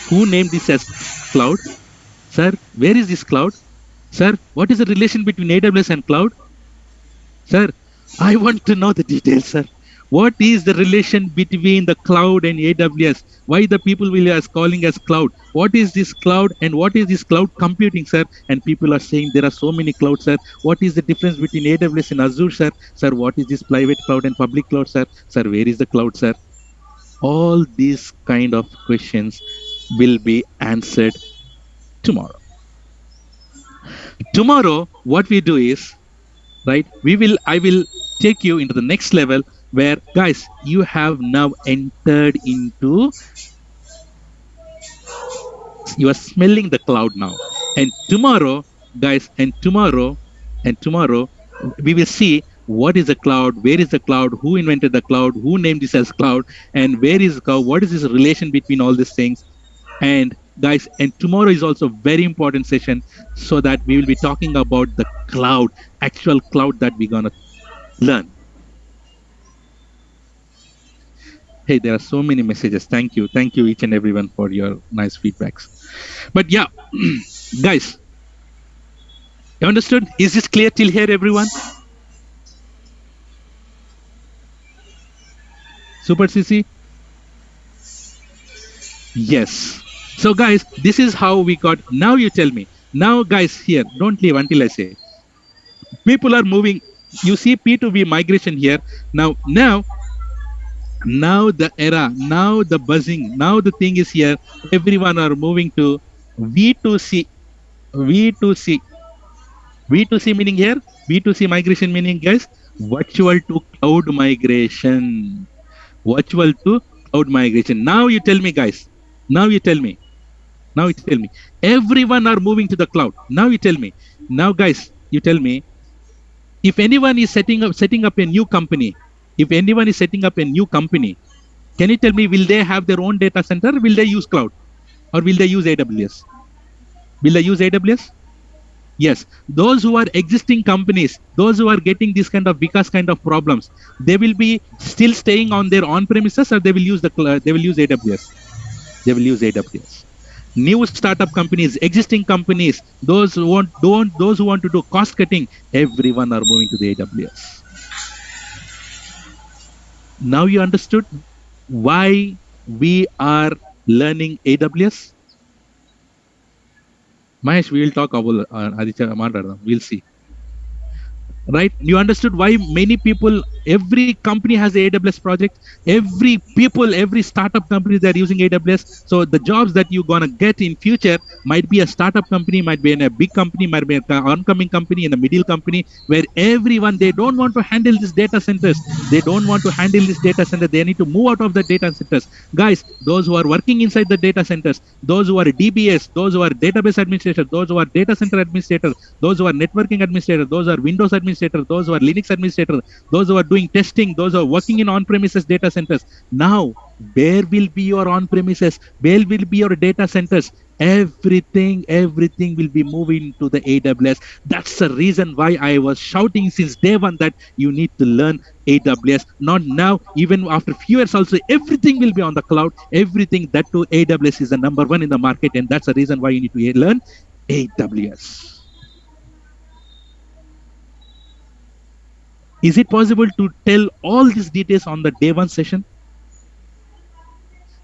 who named this as cloud? Sir, where is this cloud? Sir, what is the relation between AWS and cloud? Sir, I want to know the details, sir. What is the relation between the cloud and AWS? Why the people will be calling us cloud? What is this cloud and what is this cloud computing, sir? And people are saying there are so many clouds, sir. What is the difference between AWS and Azure, sir? Sir, what is this private cloud and public cloud, sir? Sir, where is the cloud, sir? All these kind of questions will be answered tomorrow. Tomorrow, what we do is, right, I will take you into the next level where, guys, you have now entered into, you are smelling the cloud now. And tomorrow, guys, and tomorrow, we will see what is the cloud, where is the cloud, who invented the cloud, who named this as cloud, and where is the cloud, what is this relation between all these things. And guys, and tomorrow is also a very important session, so that we will be talking about the cloud, actual cloud that we're gonna learn. Hey, there are so many messages. Thank you each and everyone for your nice feedbacks. But yeah, guys, you understood? Is this clear till here, everyone? Super CC? Yes. So guys, this is how we got. Now you tell me. Now guys, here, don't leave until I say. People are moving. You see P2B migration here. Now the era, now the buzzing, now the thing is here. Everyone are moving to V2C. V2C meaning here. V2C migration meaning, guys, virtual to cloud migration. Virtual to cloud migration. Now you tell me, guys. Now you tell me. Everyone are moving to the cloud. Now you tell me. Now, guys, you tell me. If anyone is setting up a new company, can you tell me, will they have their own data center? Will they use cloud? Or will they use AWS? Will they use AWS? Yes. Those who are existing companies, those who are getting this kind of Vikas kind of problems, they will be still staying on their on-premises, or they will use AWS. They will use AWS. New startup companies, existing companies, those who want to do cost cutting, everyone are moving to the AWS. Now you understood why we are learning AWS? Mahesh, we will talk about Aditya. We'll see. Right? You understood why many people every company has a AWS project. Every people, every startup company, they're using AWS. So the jobs that you're gonna get in future might be a startup company, might be in a big company, might be an oncoming company, in a middle company, where everyone, they don't want to handle these data centers. They don't want to handle this data center. They need to move out of the data centers. Guys, those who are working inside the data centers, those who are DBS, those who are database administrators, those who are data center administrators, those who are networking administrators, those who are Windows administrators, those who are Linux administrators, those who are doing testing, those who are working in on-premises data centers. Now, where will be your on-premises? Where will be your data centers? Everything will be moving to the AWS. That's the reason why I was shouting since day one that you need to learn AWS. Not now, even after few years also, everything will be on the cloud. Everything that to AWS is the number one in the market, and that's the reason why you need to learn AWS. Is it possible to tell all these details on the day one session?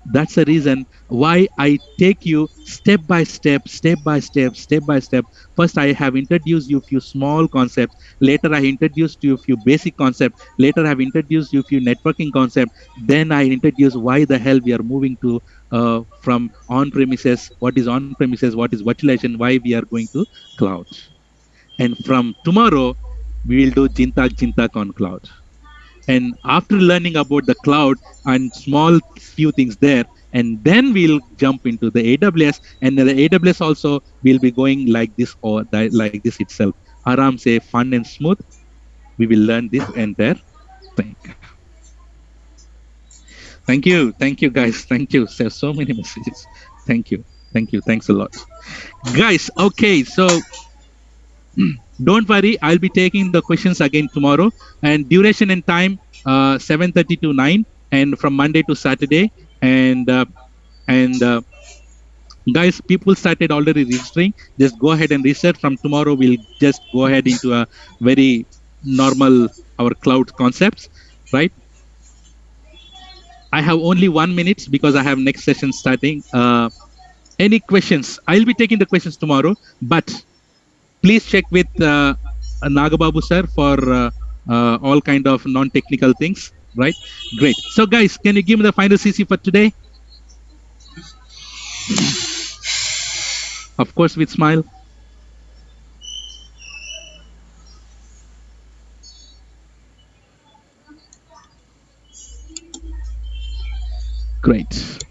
That's the reason why I take you step by step, step by step, step by step. First, I have introduced you a few small concepts. Later, I introduced you a few basic concepts. Later, I have introduced you a few networking concepts. Then I introduce why the hell we are moving to from on-premises, what is on-premises, what is virtualization, why we are going to cloud. And from tomorrow, we will do Jintak on cloud. And after learning about the cloud and small few things there, and then we'll jump into the AWS, and the AWS also will be going like this or like this itself. Aram say fun and smooth. We will learn this entire thing. Thank you, guys. Thank you. There's so many messages. Thank you, thanks a lot, guys. Okay, so don't worry, I'll be taking the questions again tomorrow. And duration and time, 7:30 to 9, and from Monday to Saturday. And guys, people started already registering. Just go ahead and register. From tomorrow, we'll just go ahead into a very normal our cloud concepts, right? I have only 1 minute because I have next session starting. Any questions? I'll be taking the questions tomorrow, but please check with Nagababu sir for all kind of non-technical things, right? Great. So guys, can you give me the final CC for today? Of course, with smile. Great.